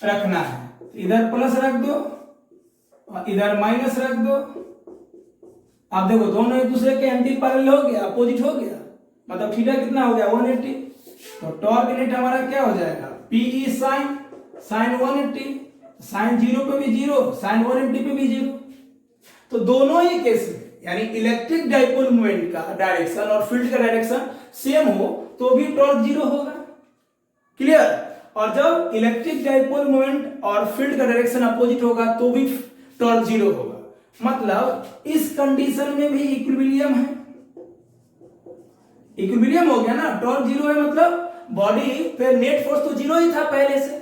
रखना है, इधर प्लस रख दो और इधर माइनस रख दो। आप देखो दोनों एक दूसरे के एंटी पैरेलल हो गया, अपोजिट हो गया, मतलब थीटा कितना हो गया 180। तो टॉर्क नेट हमारा क्या हो जाएगा PE साइन 180, साइन 0 पे भी 0, साइन 180 पे भी 0। तो दोनों ही केस में यानी इलेक्ट्रिक डाइपोल मोमेंट का डायरेक्शन और फील्ड का डायरेक्शन सेम हो तो भी टॉर्क 0 होगा। क्लियर? और जब इलेक्ट्रिक डाइपोल मोमेंट और फील्ड का डायरेक्शन अपोजिट होगा तो भी टॉर्क 0 होगा। मतलब इस कंडीशन में भी इक्विलिब्रियम है, इक्विलिब्रियम हो गया ना, टॉर्क 0 है, मतलब बॉडी पे नेट फोर्स तो 0 ही था पहले से।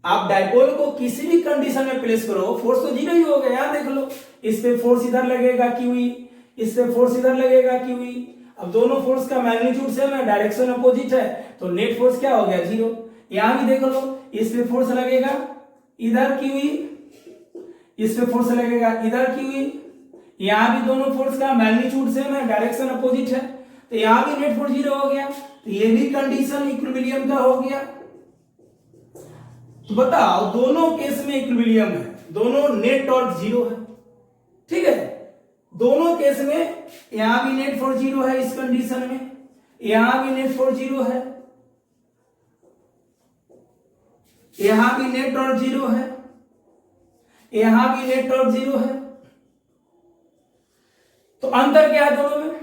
आप डाइपोल को किसी भी कंडीशन में प्लेस करो फोर्स तो 0 ही हो गया। यहां देख लो, इस पे फोर्स इधर लगेगा QE, इस पे फोर्स इधर लगेगा QE। अब दोनों फोर्स का मैग्नीट्यूड सेम है, डायरेक्शन अपोजिट है, तो नेट फोर्स क्या हो गया 0। यहां भी देख लो, इस पे फोर्स लगेगा इधर QE, इस पे फोर्स लगेगा इधर QE। यहां भी दोनों फोर्स का मैग्नीट्यूड सेम है, डायरेक्शन अपोजिट है, तो यहां भी नेट फोर्स 0 हो गया। तो ये भी कंडीशन इक्विलिब्रियम का हो गया। तो बताओ दोनों केस में इक्विलिब्रियम है, दोनों नेट टॉर्क 0 है। ठीक है, दोनों केस में यहां भी नेट फोर्स 0 है, इस कंडीशन में यहां भी नेट फोर्स 0 है, यहां भी नेट टॉर्क 0 है, यहां भी नेट टॉर्क 0 है। तो अंतर क्या है दोनों में?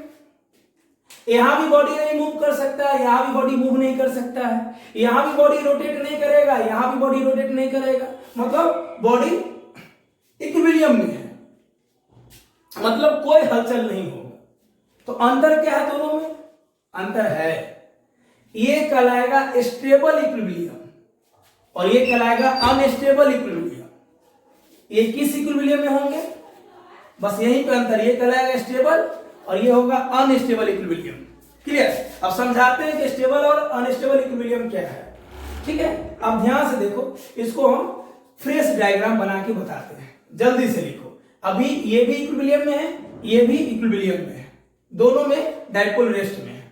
यहां भी बॉडी नहीं मूव कर सकता है, यहां भी बॉडी मूव नहीं कर सकता है, यहां भी बॉडी रोटेट नहीं करेगा, यहां भी बॉडी रोटेट नहीं करेगा, मतलब बॉडी इक्विलिब्रियम में है, मतलब कोई हलचल नहीं होगा। तो अंतर क्या है दोनों में? अंतर है, ये कहलाएगा स्टेबल इक्विलिब्रियम और ये कहलाएगा अनस्टेबल इक्विलिब्रियम। ये किस इक्विलिब्रियम में होंगे? बस यहीं पे अंतर, ये कहलाएगा स्टेबल और ये होगा अनस्टेबल इक्विलिब्रियम। क्लियर? अब समझाते हैं कि स्टेबल और अनस्टेबल इक्विलिब्रियम क्या है। ठीक है, अब ध्यान से देखो, इसको हम फ्रेश डायग्राम बना के बताते हैं, जल्दी से लिखो। अभी ये भी इक्विलिब्रियम में है, ये भी इक्विलिब्रियम में है, दोनों में डाइपोल रेस्ट में है।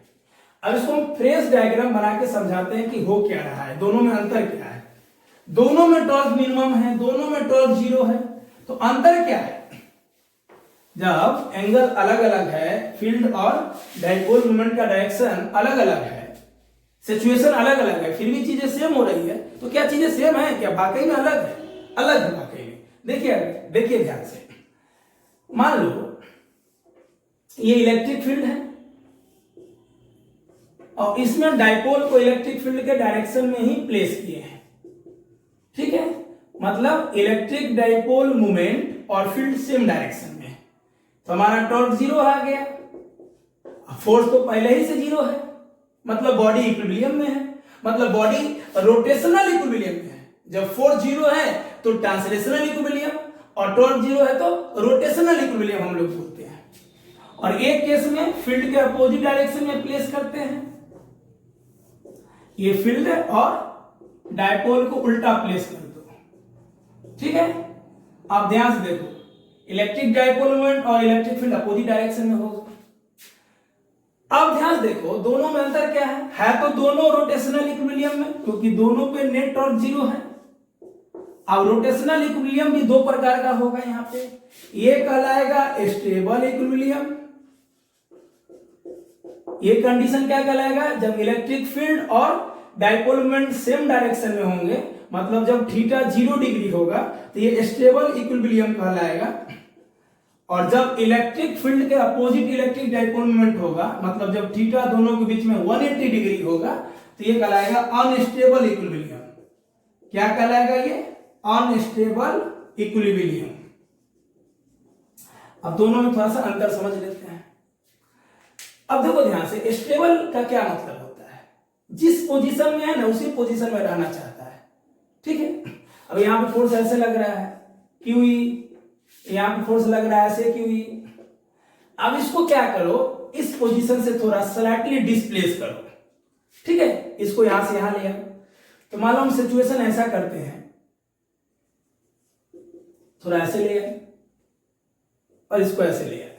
अब इसको हम फ्रेश डायग्राम बना के समझाते हैं कि हो क्या रहा है, दोनों में अंतर क्या है। दोनों में टॉर्क मिनिमम है, दोनों में टॉर्क 0 है। तो अंतर क्या है? जब एंगल अलग अलग है, फील्ड और डाइपोल मोमेंट का डायरेक्शन अलग अलग है, सिचुएशन अलग अलग है, फिर भी चीजें सेम हो रही है, तो क्या चीजें सेम है? क्या वाकई में अलग है? अलग है वाकई में। देखिए देखिए ध्यान से, मान लो ये इलेक्ट्रिक फील्ड है और इसमें डाइपोल को इलेक्ट्रिक फील्ड के डायरेक्शन में ही प्लेस किए हैं। ठीक है, मतलब इलेक्ट्रिक डाइपोल मूवमेंट और फील्ड सेम डायरेक्शन में, तो हमारा टॉर्क 0 आ गया। फोर्स तो पहले ही से 0 है, मतलब बॉडी इक्विलिब्रियम में है, मतलब बॉडी रोटेशनल इक्विलिब्रियम में है। जब फोर्स 0 है तो ट्रांसलेशनल इक्विलिब्रियम और टॉर्क 0 है तो रोटेशनल इक्विलिब्रियम हम लोग बोलते हैं। और एक केस में फील्ड के अपोजिट डायरेक्शन में प्लेस करते हैं, ये फील्ड है और डाइपोल को उल्टा प्लेस कर दो। ठीक है, आप ध्यान से देखो, इलेक्ट्रिक डाइपोल मोमेंट और इलेक्ट्रिक फील्ड अपोजिट डायरेक्शन में होगा। अब ध्यान से देखो, दोनों में अंतर क्या है तो दोनों रोटेशनल इक्विलिब्रियम में, क्योंकि दोनों पे नेट टॉर्क 0 है। अब रोटेशनल इक्विलिब्रियम भी दो प्रकार का होगा यहां पे, ये कहलाएगा स्टेबल इक्विलिब्रियम। ये कंडीशन क्या कहलाएगा? जब इलेक्ट्रिक फील्ड और डाइपोल मोमेंट सेम डायरेक्शन में होंगे, मतलब जब थीटा 0 डिग्री होगा तो ये स्टेबल इक्विलिब्रियम कहलाएगा। और जब इलेक्ट्रिक फील्ड के अपोजिट इलेक्ट्रिक डाइपोल मोमेंट होगा, मतलब जब थीटा दोनों के बीच में 180 डिग्री होगा, तो ये कहलाएगा अनस्टेबल इक्विलिब्रियम। क्या कहलाएगा ये? Unstable equilibrium. अब दोनों में थोड़ा सा अंतर समझ लेते हैं। अब देखो ध्यान से, स्टेबल का क्या मतलब होता है? जिस पोजीशन में है ना उसी पोजीशन में रहना चाहता है। ठीक है, अब यहां पे फोर्स ऐसे लग रहा है QE, यहां पे फोर्स लग रहा है ऐसे QE। अब इसको क्या करो, इस पोजीशन से थोड़ा स्लाइटली डिस्प्लेस करो। ठीक है, इसको यहां से यहां ले आओ। तो मान लो हम सिचुएशन ऐसा करते हैं, थोड़ा ऐसे ले आए और इसको ऐसे ले आए।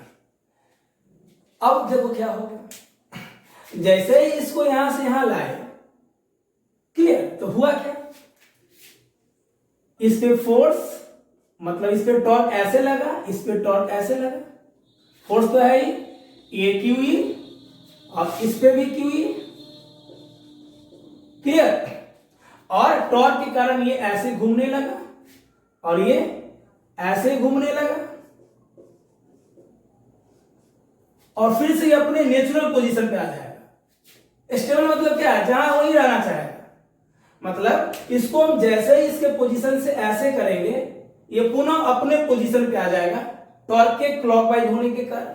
अब देखो क्या होगा, जैसे ही इसको यहां से यहां लाए, क्लियर, तो हुआ क्या? इस पे फोर्स, मतलब इस पे टॉर्क ऐसे लगा, इस पे टॉर्क ऐसे लगा, फोर्स तो है ही, ये क्यू ई, और इस पे भी क्यू ई, क्लियर। और टॉर्क के कारण ये ऐसे घूमने लगा और ये ऐसे घूमने लगा, और फिर से ये अपने नेचुरल पोजीशन पे आ जाएगा। स्टेबल मतलब क्या है, जहां वही रहना चाहेगा। मतलब इसको हम जैसे ही इसके पोजीशन से ऐसे करेंगे, ये पुनः अपने पोजीशन पे आ जाएगा टॉर्क के क्लॉकवाइज होने के कारण,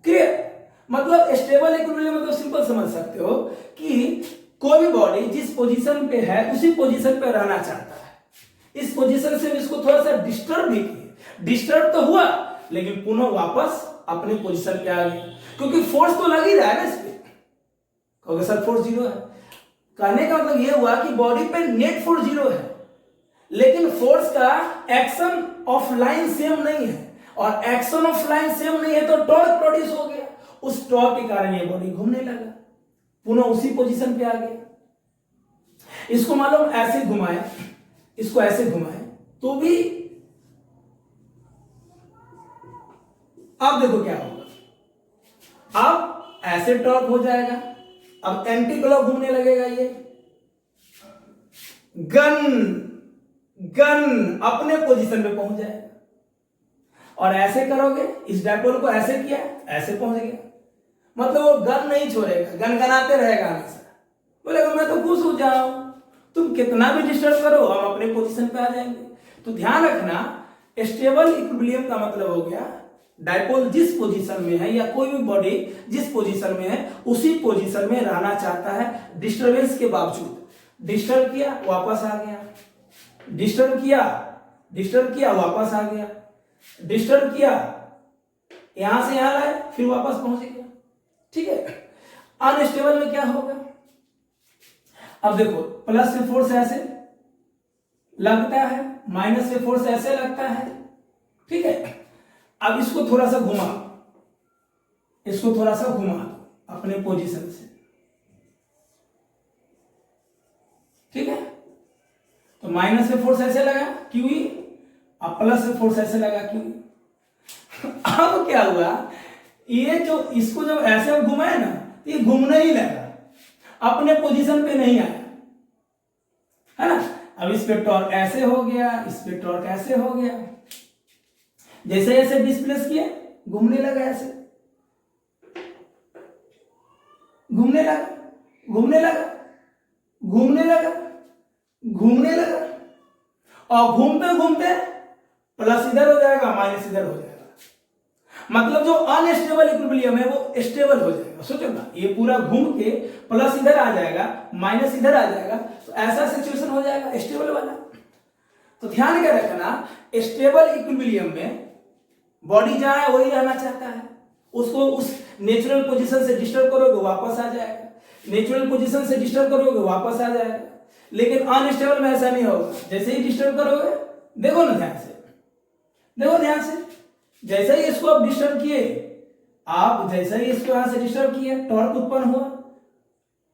क्लियर। मतलब स्टेबल इक्विलिब्रियम मतलब सिंपल समझ सकते हो कि कोई भी बॉडी जिस पोजीशन पे है उसी पोजीशन पे रहना चाहता है। इस पोजीशन से इसको थोड़ा सा डिस्टर्ब भी किए, डिस्टर्ब तो हुआ लेकिन पुनः वापस अपने पोजीशन पे आ गया, क्योंकि फोर्स तो लग ही रहा है ना इस पे। कहोगे सर फोर्स जीरो है, कहने का मतलब ये हुआ कि बॉडी पे नेट फोर्स जीरो है, लेकिन फोर्स का एक्शन ऑफ लाइन सेम नहीं है, और एक्शन ऑफ लाइन सेम नहीं है तो टॉर्क प्रोड्यूस हो गया। उस टॉर्क के कारण ये बॉडी घूमने लगा, पुनः उसी पोजीशन पे आ गया। इसको मालूम ऐसे घुमाए, इसको ऐसे घुमाए तो भी अब देखो क्या होगा, अब ऐसे टॉर्क हो जाएगा, अब एंटी क्लॉक घूमने लगेगा, ये गन अपने पोजीशन पे पहुंच जाएगा। और ऐसे करोगे, इस डायपोल को ऐसे किया, ऐसे पहुंच गया, मतलब वो गन नहीं छोड़ेगा, गनगनाते रहेगा हमेशा, बोलेगा मैं तो खुश हो जाऊं, तुम कितना भी डिस्टर्ब करो हम अपने पोजीशन पे आ जाएंगे। तो ध्यान रखना, स्टेबल इक्विलिब्रियम का मतलब हो गया डायपोल जिस पोजीशन में है या कोई भी बॉडी जिस पोजीशन में है उसी पोजीशन में रहना चाहता है डिस्टरबेंस के बावजूद। डिस्टर्ब किया वापस आ गया, डिस्टर्ब किया वापस आ गया, डिस्टर्ब किया यहां से यहां लाए फिर वापस पहुंच गया, ठीक है। अनस्टेबल में क्या होगा, अब देखो प्लस से फोर्स ऐसे लगता है, माइनस से फोर्स ऐसे लगता है, ठीक है। अब इसको थोड़ा सा घुमा, इसको थोड़ा सा घुमा दो अपने पोजीशन से, ठीक है। तो माइनस से फोर्स ऐसे लगा क्यू ई, अब प्लस से फोर्स ऐसे लगा क्यू ई। अब क्या हुआ, ये जो इसको जब ऐसे हम घुमाए ना, ये घूमने ही लगा, अपने पोजीशन पे नहीं आया, है ना। अब इस पे टॉर्क ऐसे हो गया, इस पे टॉर्क ऐसे हो गया, जैसे ऐसे डिस्प्लेस किया घूमने लगा, ऐसे घूमने लगा, घूमने लगा, घूमने लगा, घूमने लगा, और घूमते घूमते प्लस इधर हो जाएगा, माइनस इधर हो जाएगा। मतलब जो अनस्टेबल इक्विलिब्रियम है वो स्टेबल हो जाएगा। सोचो ना, ये पूरा घूम के प्लस इधर आ जाएगा, माइनस इधर आ जाएगा, तो ऐसा सिचुएशन हो जाएगा स्टेबल वाला। तो ध्यान क्या रखना, स्टेबल इक्विलिब्रियम में बॉडी जहां है वही रहना चाहता है, उसको उस नेचुरल पोजीशन से डिस्टर्ब करोगे वापस आ जाएगा, नेचुरल पोजीशन से डिस्टर्ब करोगे वापस आ जाएगा। लेकिन अनस्टेबल में ऐसा नहीं होगा, जैसे ही डिस्टर्ब करोगे, देखो ना ध्यान से, देखो ध्यान से, जैसे ही इसको आप डिस्टर्ब किए, आप जैसे ही इसको यहां से डिस्टर्ब किए, टॉर्क उत्पन्न हुआ,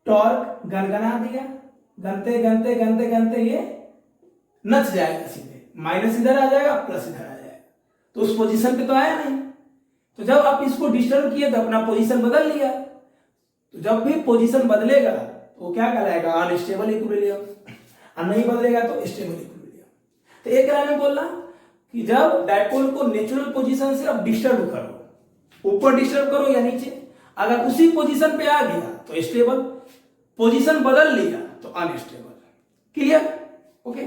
टॉर्क गनगना दिया, गनते गनते गनते गनते ये नच जाएगा सीधे, माइनस इधर आ जाएगा, प्लस इधर आ जाएगा, तो उस पोजीशन पे तो आया नहीं। तो जब आप इसको डिस्टर्ब किए तो अपना पोजीशन बदल लिया, तो जब भी पोजीशन बदलेगा तो क्या कहलाएगा, अनस्टेबल इक्विलिब्रियम, और नहीं बदलेगा तो स्टेबल इक्विलिब्रियम। तो एक लाइन में बोलना कि जब डायपोल को नेचुरल पोजीशन से अब डिस्टर्ब करो, ऊपर डिस्टर्ब करो या नीचे, अगर उसी पोजीशन पे आ गया तो स्टेबल, पोजीशन बदल लिया तो अनस्टेबल, क्लियर, ओके।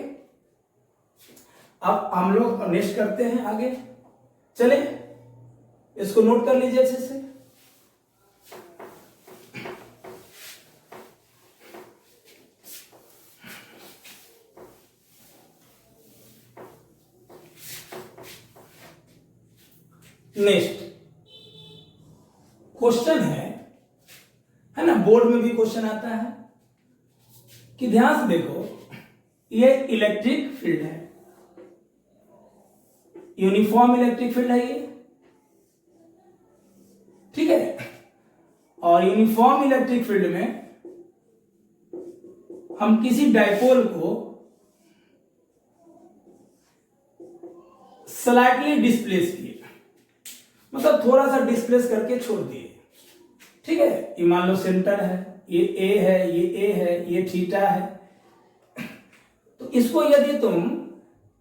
अब हम लोग नेक्स्ट करते हैं आगे, चले इसको नोट कर लीजिए अच्छे से। नेक्स्ट क्वेश्चन है ना, बोर्ड में भी क्वेश्चन आता है कि ध्यान से देखो, ये इलेक्ट्रिक फील्ड है, यूनिफॉर्म इलेक्ट्रिक फील्ड है ये, ठीक है। और यूनिफॉर्म इलेक्ट्रिक फील्ड में हम किसी डायपोल को स्लाइटली डिस्प्लेस किए, मतलब थोड़ा सा डिस्प्लेस करके छोड़ दिए, ठीक है। ये मान लो सेंटर है, ये ए है, ये ए है, ये थीटा है, तो इसको यदि तुम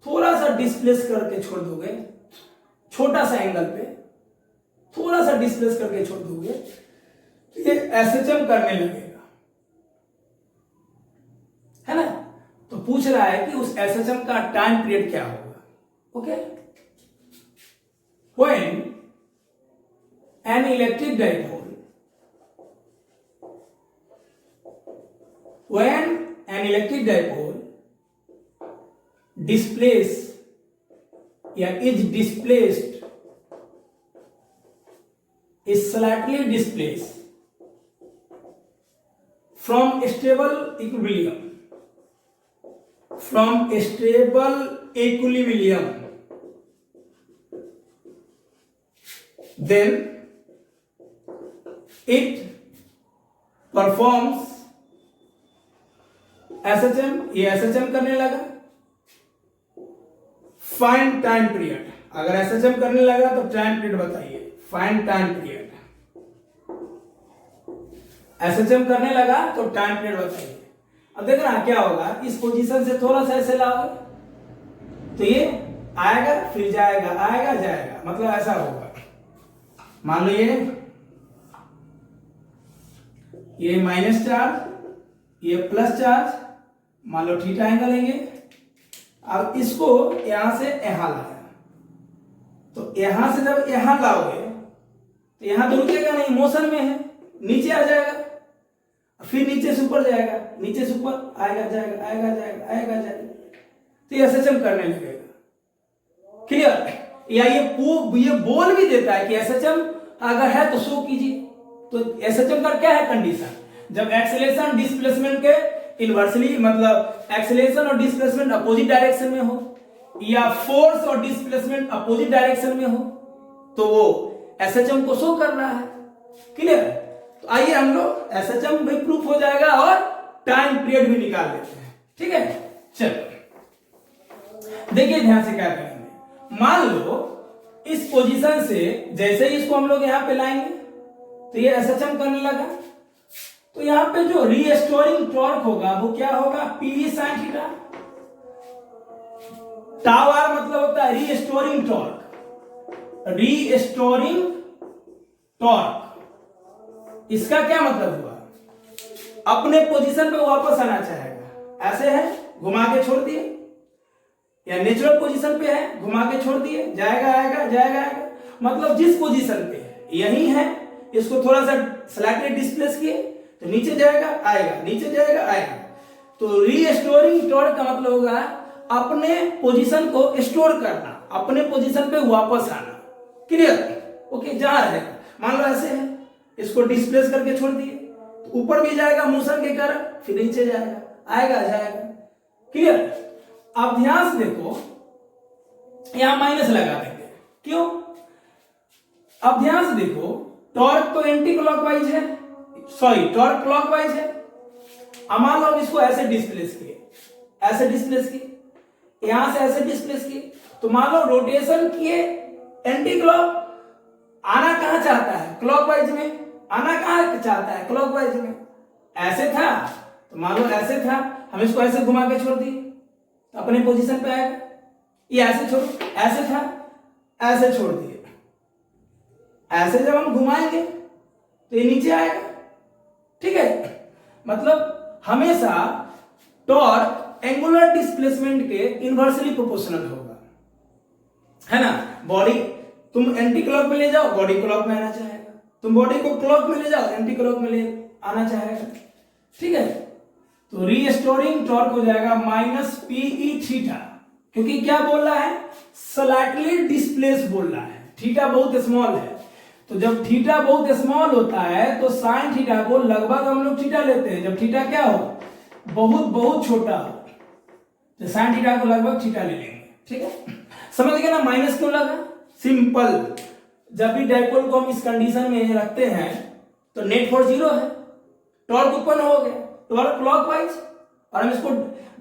थोड़ा सा डिस्प्लेस करके छोड़ दोगे, छोटा सा एंगल पे थोड़ा सा डिस्प्लेस करके छोड़ दोगे, तो ये एसएचएम करने लगेगा, है ना। तो पूछ रहा है कि उस एसएचएम का टाइम पीरियड क्या होगा। Okay, when an electric dipole, when an electric dipole displace या is displaced, is slightly displaced from stable equilibrium, from stable equilibrium, then it performs SHM, ये एसएचएम करने लगा, फाइंड टाइम पीरियड। अगर SHM करने लगा तो टाइम पीरियड बताइए, find time period. SHM करने लगा तो टाइम पीरियड बताइए। अब देखना क्या होगा, इस पोजीशन से थोड़ा सा ऐसे लाओगे तो ये आएगा फिर जाएगा, आएगा जाएगा, मतलब ऐसा होगा। मान लो ये माइनस चार्ज, ये प्लस चार्ज, मान लो थीटा एंगल लेंगे। अब इसको यहां से यहां लाया, तो यहां से जब यहां लाओगे तो यहां तो रुकेगा नहीं, मोशन में है, नीचे आ जाएगा, फिर नीचे से ऊपर जाएगा, नीचे से ऊपर आएगा जाएगा, आएगा जाएगा, आएगा जाएगा, तो ये एसएचएम करने लगेगा। क्लियर? या ये बोल भी देता है कि एसएचएम अगर है तो शो कीजिए। तो एसएचएम का क्या है कंडीशन, जब एक्सेलरेशन डिस्प्लेसमेंट के इनवर्सली, मतलब एक्सेलरेशन और डिस्प्लेसमेंट अपोजिट डायरेक्शन में हो, या फोर्स और डिस्प्लेसमेंट अपोजिट डायरेक्शन में हो, तो वो एसएचएम को शो कर रहा है। क्लियर? तो आइए हम लोग एसएचएम भी प्रूफ हो जाएगा और टाइम पीरियड भी निकाल लेते हैं। ठीक है, चलो देखिए ध्यान से क्या करेंगे। मान लो इस पोजीशन से जैसे ही इसको हम लोग यहां पे लाएंगे तो ये एसएचएम करने लगा, तो यहां पे जो रीस्टोरिंग टॉर्क होगा वो क्या होगा, P sine theta. Tau R मतलब होता है रीस्टोरिंग टॉर्क, रीस्टोरिंग टॉर्क। इसका क्या मतलब हुआ, अपने पोजीशन पे वापस आना चाहेगा। ऐसे है, घुमा के छोड़ दिए, या नेचुरल पोजीशन पे है, घुमा के छोड़ दिए, जाएगा आएगा, जाएगा आएगा, मतलब जिस पोजीशन पे है यही है, इसको थोड़ा सा स्लाइटली डिस्प्लेस किए तो नीचे जाएगा आएगा, नीचे जाएगा आएगा। तो रीस्टोरिंग टॉर्क का मतलब होगा अपने पोजीशन को स्टोर करना, अपने पोजीशन पे वापस आना। क्लियर? ओके, जहां रहेगा, मान लो ऐसे है, इसको डिस्प्लेस करके छोड़ दिए तो ऊपर भी जाएगा मोशन के कारण, फिर नीचे जाएगा, आएगा जाएगा। क्लियर? अब ध्यान से देखो, यहां माइनस लगा देंगे, क्यों? अब ध्यान से देखो, टॉर्क तो एंटी क्लॉकवाइज है, सॉरी टॉर्क क्लॉकवाइज है। अब मान लो इसको ऐसे डिस्प्लेस किए, ऐसे डिस्प्लेस किए, यहां से ऐसे डिस्प्लेस किए, तो मान लो रोटेशन किए एंटी क्लॉक, आना कहां चाहता है, क्लॉकवाइज में, आना कहां चाहता है, क्लॉकवाइज में। ऐसे था तो मान लो ऐसे था, हम इसको ऐसे घुमा के छोड़ दिए तो अपने पोजीशन पे आएगा। ये ऐसे छोड़, ऐसे था ऐसे छोड़ दिए, ऐसे जब हम घुमाएंगे तो ये नीचे आएगा। ठीक है, मतलब हमेशा टॉर्क एंगुलर डिस्प्लेसमेंट के इनवर्सली प्रोपोर्शनल होगा, है ना। बॉडी तुम एंटी क्लॉक में ले जाओ, बॉडी क्लॉक में आना चाहेगा, तुम बॉडी को क्लॉक में ले जाओ, एंटी क्लॉक में ले आना चाहेगा। ठीक है, तो रीस्टोरिंग टॉर्क हो जाएगा माइनस पीई थीटा, क्योंकि क्या बोल रहा है, स्लाइटली डिस्प्लेस बोल रहा है, थीटा बहुत स्मॉल है। तो जब थीटा बहुत स्मॉल होता है तो साइन थीटा को लगभग हम लोग थीटा लेते हैं, जब थीटा क्या हो, बहुत बहुत छोटा हो तो साइन थीटा को लगभग थीटा ले लेंगे। ठीक है, समझ गए ना माइनस क्यों लगा? सिंपल, जब भी डाइपोल को हम इस कंडीशन में रखते हैं तो नेट फोर्स 0 है, टॉर्क उत्पन्न हो गया, टॉर्क क्लॉकवाइज, और हम इसको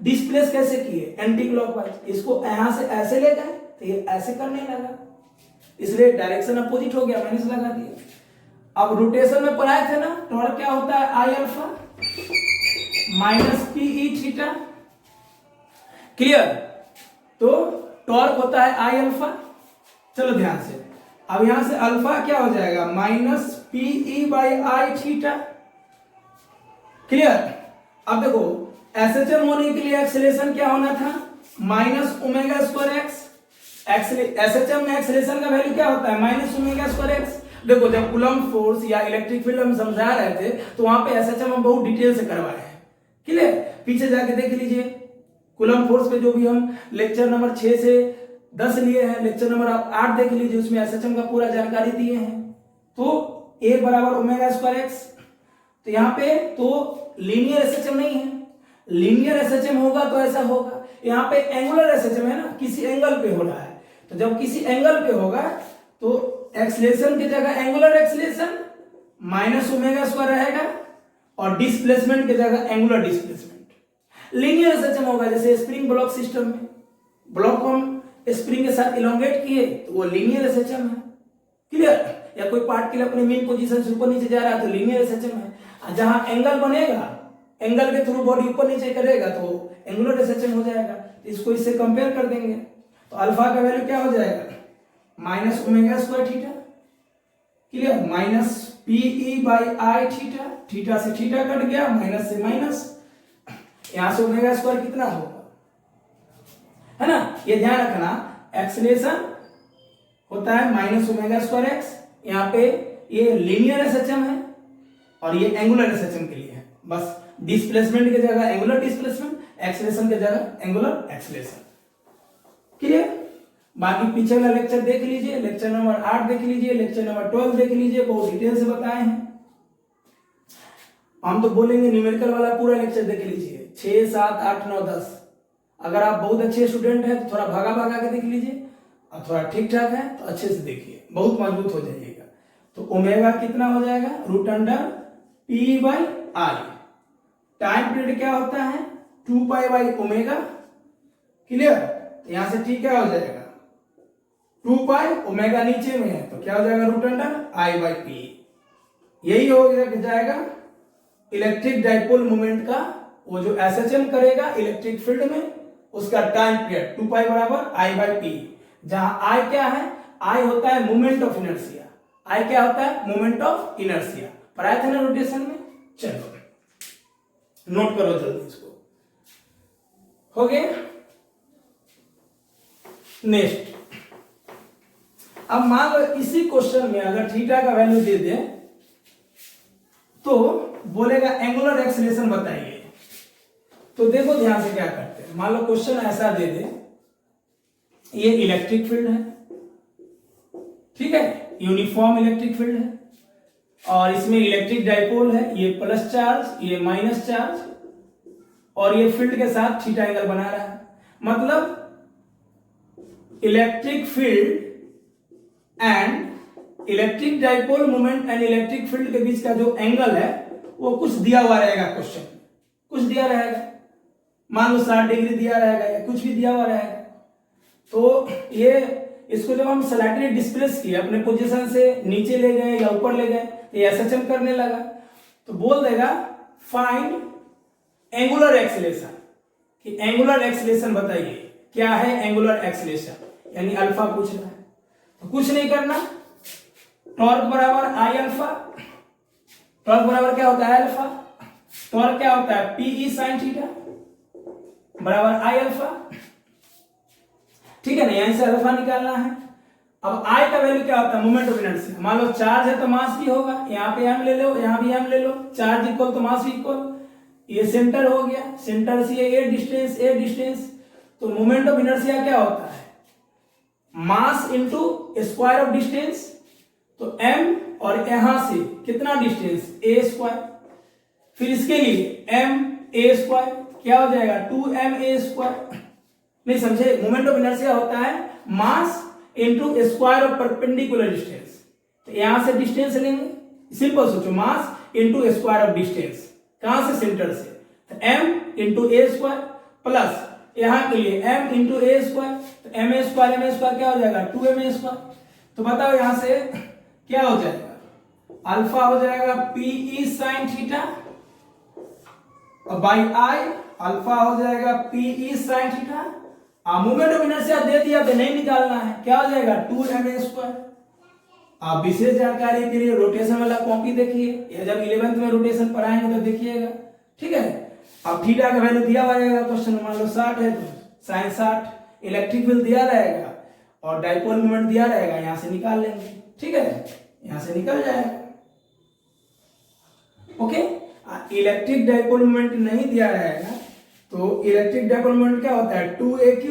डिस्प्लेस कैसे किए, एंटी क्लॉकवाइज। इसको यहां से ऐसे ले गए, तो ये ऐसे करने लगा, इसलिए डायरेक्शन अपोजिट हो गया, माइनस लगा दिया। अब रोटेशन में पढ़ाए थे ना, टॉर्क क्या होता है, आई alpha minus P E theta, clear. तो टॉर्क होता है आई अल्फा, चलो ध्यान से, अब यहां से अल्फा क्या हो जाएगा, minus P E by I theta, clear. अब देखो एसएचएम होने के लिए एक्सेलरेशन क्या होना था, minus omega square x. SHM में एक्सेलरेशन का वैल्यू क्या होता है, माइनस ओमेगा स्क्वायर एक्स। देखो जब कूलम्ब फोर्स या इलेक्ट्रिक फील्ड हम समझा रहे थे तो वहां पे एसएचएम हम बहुत डिटेल से करवाए हैं, क्लियर। पीछे जाके देख लीजिए कूलम्ब फोर्स पे जो भी हम लेक्चर नंबर 6 से 10 लिए हैं, लेक्चर नंबर आप 8 देख लीजिए, उसमें एसएचएम का पूरा जानकारी दिए हैं। तो ए बराबर ओमेगा स्क्वायर एक्स, तो यहाँ पे तो लीनियर एसएचएम नहीं है, लीनियर एसएचएम होगा तो ऐसा होगा। यहाँ पे एंगुलर एसएचएम है ना, किसी एंगल पे हो रहा है, तो जब किसी एंगल पे होगा तो एक्सीलरेशन की जगह angular acceleration minus omega square रहेगा, और डिस्प्लेसमेंट की जगह एंगुलर डिस्प्लेसमेंट। लीनियर एसएचएम होगा, जैसे स्प्रिंग ब्लॉक सिस्टम में ब्लॉक को हम स्प्रिंग के साथ इलोंगेट किए तो वो लीनियर एसएचएम है, क्लियर। या कोई पार्ट के लिए अपने मेन पोजीशन से ऊपर नीचे जा रहा है तो लीनियर एसएचएम है। जहां एंगल बनेगा, एंगल के थ्रू बॉडी ऊपर नीचे करेगा तो एंगुलर एसएचएम हो जाएगा। इसको इससे कंपेयर कर देंगे तो अल्फा का वैल्यू क्या हो जाएगा, minus omega square theta, clear, minus P E by I theta, theta से थीटा कट गया, माइनस से माइनस, यहां से ओमेगा स्क्वायर कितना होगा, है ना। ये ध्यान रखना, एक्सेलरेशन होता है माइनस ओमेगा स्क्वायर एक्स, यहाँ पे ये लीनियर एसएचएम है और ये एंगुलर एसएचएम के लिए है। बस डिस्प्लेसमेंट की जगह एंगुलर डिस्प्लेसमेंट, एक्सेलरेशन की जगह एंगुलर एक्सेलरेशन, क्लियर। बाकी पीछे वाला लेक्चर देख लीजिए, लेक्चर नंबर 8 देख लीजिए, लेक्चर नंबर 12 देख लीजिए, बहुत डिटेल से बताए हैं। हम तो बोलेंगे न्यूमेरिकल वाला पूरा लेक्चर देख लीजिए, 6, 7, 8, 9, 10। अगर आप बहुत अच्छे स्टूडेंट हैं तो थोड़ा भागा भागा के देख लीजिए, और थोड़ा ठीक ठाक है तो अच्छे से देखिए, बहुत मजबूत हो जाइएगा। तो ओमेगा कितना हो जाएगा, root under P by I. Time period क्या होता है, 2 पाई बाई ओमेगा, क्लियर। तो यहां से टी क्या हो जाएगा, 2 पाई, ओमेगा नीचे में है तो क्या हो जाएगा, root under I by P. यही हो जाएगा इलेक्ट्रिक डाइपोल मोमेंट का, वो जो एसएचएम करेगा इलेक्ट्रिक फील्ड में, उसका टाइम पीरियड 2 पाई बराबर आई बाई पी। जहां आई क्या है, आई होता है मोमेंट ऑफ इनर्शिया, आई क्या होता है, मोमेंट ऑफ इनर्शिया, पढ़ाया था ना रोटेशन में। चलो नोट करो जल्दी इसको, हो गया। नेक्स्ट, अब मान लो इसी क्वेश्चन में अगर थीटा का वैल्यू दे दे तो बोलेगा एंगुलर एक्सेलरेशन बताइए। तो देखो ध्यान से क्या करते हैं, मान लो क्वेश्चन ऐसा दे दे, ये इलेक्ट्रिक फील्ड है, ठीक है, यूनिफॉर्म इलेक्ट्रिक फील्ड है, और इसमें इलेक्ट्रिक डाइपोल है, ये प्लस चार्ज, ये माइनस चार्ज, और ये फील्ड के साथ थीटा एंगल बना रहा है। मतलब electric field and electric dipole moment and electric field के बीच का जो एंगल है वो कुछ दिया हुआ रहेगा, क्वेश्चन कुछ दिया रहेगा, मान लो 60 डिग्री दिया रहेगा या कुछ भी दिया हुआ रहेगा। तो ये इसको जब हम स्लाइटली डिस्प्लेस किए, अपने पोजीशन से नीचे ले गए या ऊपर ले गए, तो ये एसएचएम करने लगा, तो बोल देगा फाइंड एंगुलर एक्सेलरेशन, कि एंगुलर एक्सेलरेशन बताइए क्या है एंगुलर एक्सेलरेशन, यानी अल्फा पूछ रहा है। तो कुछ नहीं करना, टॉर्क बराबर आई अल्फा, टॉर्क बराबर क्या होता है अल्फा, टॉर्क क्या होता है पीई साइन थीटा बराबर आई अल्फा, ठीक है ना, यहां से अल्फा निकालना है। अब आई का वैल्यू क्या होता है, मोमेंट ऑफ इनर्शिया। मान लो चार्ज है तो मास भी होगा, यहाँ पे एम ले लो, यहाँ भी एम ले लो, चार्ज इक्वल तो मास भी इक्वल, ये सेंटर हो गया, सेंटर से ए डिस्टेंस, तो मोमेंट ऑफ इनर्शिया क्या होता है, mass into square of distance, तो m और यहां से कितना डिस्टेंस a स्क्वायर, फिर इसके लिए m a स्क्वायर क्या हो जाएगा 2ma स्क्वायर। नहीं समझे, मोमेंट ऑफ इनर्शिया होता है mass into square of perpendicular distance, तो यहां से डिस्टेंस लेंगे, सिंपल सोचो, mass into square of distance, कहां से, सेंटर से, तो m into a square plus यहां के लिए m इंटू a स्क्वायर, तो एम स्क्वायर क्या हो जाएगा 2m²। तो बताओ यहां से क्या हो जाएगा, अल्फा हो जाएगा PE sin थीटा और बाई आई अल्फा हो जाएगा PE sin theta. Moment of inertia दे दिया तो नहीं निकालना है, क्या हो जाएगा 2m²। आप विशेष जानकारी के लिए रोटेशन वाला कॉपी देखिए, या जब 11th में रोटेशन पढ़ाएंगे तो देखिएगा, ठीक है। अब थीटा का वैल्यू दिया हुआ रहेगा, क्वेश्चन मान लो 60 है तो sin 60, इलेक्ट्रिक फील्ड दिया रहेगा और डाइपोल मोमेंट दिया रहेगा, यहां से निकाल लेंगे, ठीक है, यहां से निकल जाएगा। ओके, इलेक्ट्रिक डाइपोल मोमेंट नहीं दिया रहेगा तो इलेक्ट्रिक डाइपोल मोमेंट क्या होता है 2aq,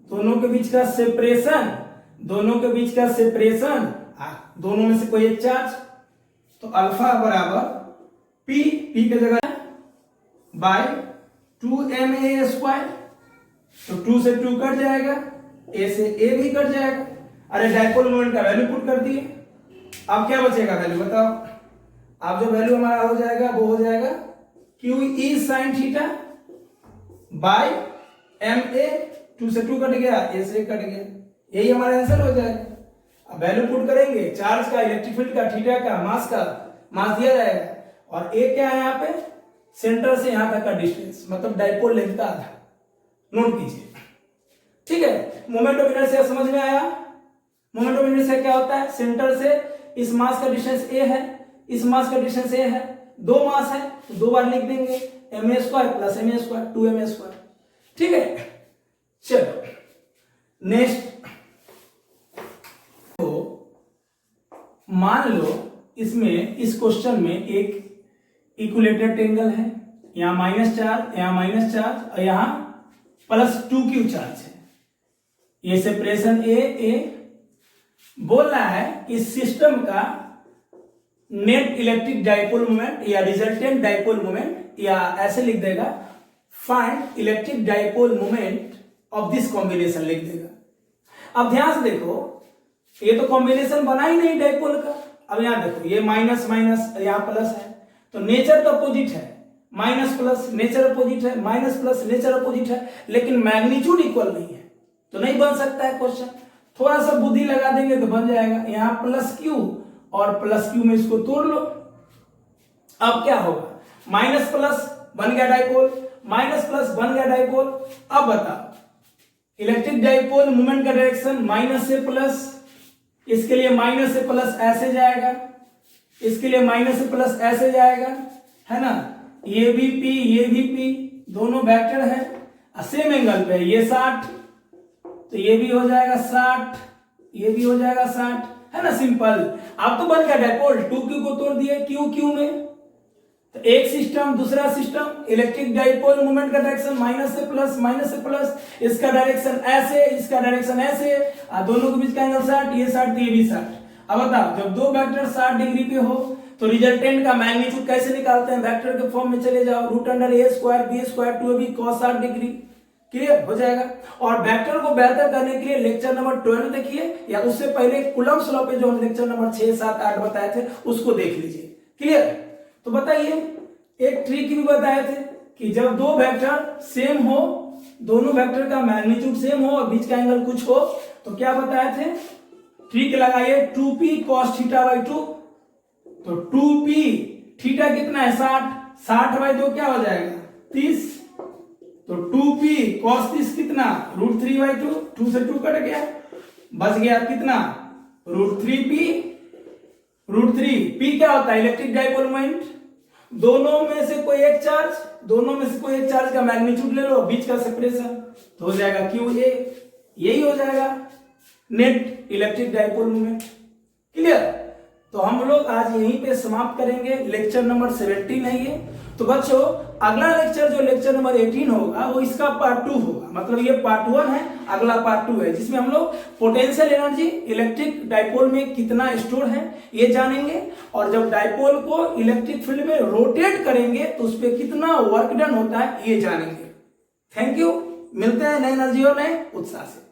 दोनों के बीच का सेपरेशन, दोनों में से कोई एक चार्ज, तो अल्फा बराबर p की जगह बाय 2ma²। तो 2 से 2 कट जाएगा, a से a भी कट जाएगा। अरे डाइपोल मोमेंट का वैल्यू पुट कर दिए, अब क्या बचेगा वैल्यू बताओ। अब जो वैल्यू हमारा हो जाएगा वो हो जाएगा QE sin theta by ma, 2 से 2 कट गया, a से कट गया, यही हमारा आंसर हो जाएगा। अब वैल्यू पुट करेंगे, चार्ज का, इलेक्ट्रिक फील्ड का, थीटा का, मास दिया जाएगा और a क्या है यहाँ पे, सेंटर से यहां तक का डिस्टेंस, मतलब डाइपोल लेंथ का आधा, नोट कीजिए, ठीक है। मोमेंट ऑफ इनर्शिया समझ में आया। मोमेंट ऑफ इनर्शिया क्या होता है, सेंटर से इस मास का डिस्टेंस a है, इस मास का डिस्टेंस a है, दो मास है तो दो बार लिख देंगे ma² प्लस ma², 2ma², ठीक है। चलो नेक्स्ट, तो मान लो इसमें, इस क्वेश्चन में एक इक्विलेटरल ट्रायंगल है, यहां माइनस चार्ज और यहां +2q चार्ज है, ये सेपरेशन a बोल रहा है कि सिस्टम का नेट इलेक्ट्रिक डाइपोल मोमेंट या रिजल्टेंट डाइपोल मोमेंट, या ऐसे लिख देगा find electric dipole moment of this combination लिख देगा। अब ध्यान से देखो, ये तो कॉम्बिनेशन बना ही नहीं डाइपोल का। अब यहां देखो, ये माइनस यहां प्लस है, तो नेचर तो अपोजिट है, माइनस प्लस नेचर अपोजिट है, माइनस प्लस नेचर अपोजिट है, लेकिन मैग्नीट्यूड इक्वल नहीं है, तो नहीं बन सकता है क्वेश्चन। थोड़ा सा बुद्धि लगा देंगे तो बन जाएगा। यहां +q और +q में इसको तोड़ लो, अब क्या होगा, माइनस प्लस बन गया डाइपोल, माइनस प्लस बन गया डाइपोल। अब बताओ इलेक्ट्रिक डाइपोल मोमेंट का डायरेक्शन माइनस से प्लस, इसके लिए माइनस से प्लस ऐसे जाएगा, इसके लिए माइनस से प्लस ऐसे जाएगा, है ना। ये भी P दोनों वेक्टर है, सेम एंगल पे, ये 60 तो ये भी हो जाएगा 60, ये भी हो जाएगा 60, है ना, सिंपल। अब तो बन गया डाइपोल, 2q को तोड़ दिए q में, तो एक सिस्टम दूसरा सिस्टम, इलेक्ट्रिक डाइपोल मोमेंट का डायरेक्शन माइनस से प्लस, इसका डायरेक्शन ऐसे, इसका डायरेक्शन ऐसे, और दोनों के बीच का एंगल 60, ये 60 तो ये भी 60। अब बताओ जब दो वेक्टर 60 डिग्री पे हो तो रिजल्टेंट का मैग्नीट्यूड कैसे निकालते हैं, वेक्टर के फॉर्म में चले जाओ, √a² b² 2ab cos 60 degree, clear हो जाएगा। और वेक्टर को बेहतर करने के लिए लेक्चर नंबर 12 देखिए, या उससे पहले कूलम्ब्स लॉ पे जो हम लेक्चर नंबर 6, 7, 8 बताए थे उसको देख लीजिए, क्लियर। तो बताइए, एक ट्रिक भी बताए थे कि जब दो वेक्टर सेम हो, दोनों वेक्टर का मैग्नीट्यूड सेम हो और बीच का एंगल कुछ हो, तो क्या बताए थे, ट्रिक लगाइए 2p cos θ/2, तो 2p थीटा कितना है 60/2 क्या हो जाएगा 30, तो 2p cos 30 कितना √3/2, 2 से 2 कट गया, बच गया कितना √3p। p क्या होता है इलेक्ट्रिक डाइपोल मोमेंट, दोनों में से कोई एक चार्ज का मैग्नीट्यूड ले लो, बीच का सेपरेशन, तो हो जाएगा QA, यही हो जाएगा net electric dipole moment, clear. तो हम लोग आज यहीं पे समाप्त करेंगे, लेक्चर नंबर 17 है ये। तो बच्चों अगला लेक्चर जो लेक्चर नंबर 18 होगा वो इसका पार्ट 2 होगा, मतलब ये पार्ट 1 है, अगला पार्ट 2 है, जिसमें हम लोग पोटेंशियल एनर्जी इलेक्ट्रिक डाइपोल में कितना स्टोर है ये जानेंगे, और जब डाइपोल को इलेक्ट्रिक फील्ड में रोटेट करेंगे तो उस पर कितना वर्क डन होता है ये जानेंगे। थैंक यू, मिलते हैं नए एनर्जी और नए उत्साह से।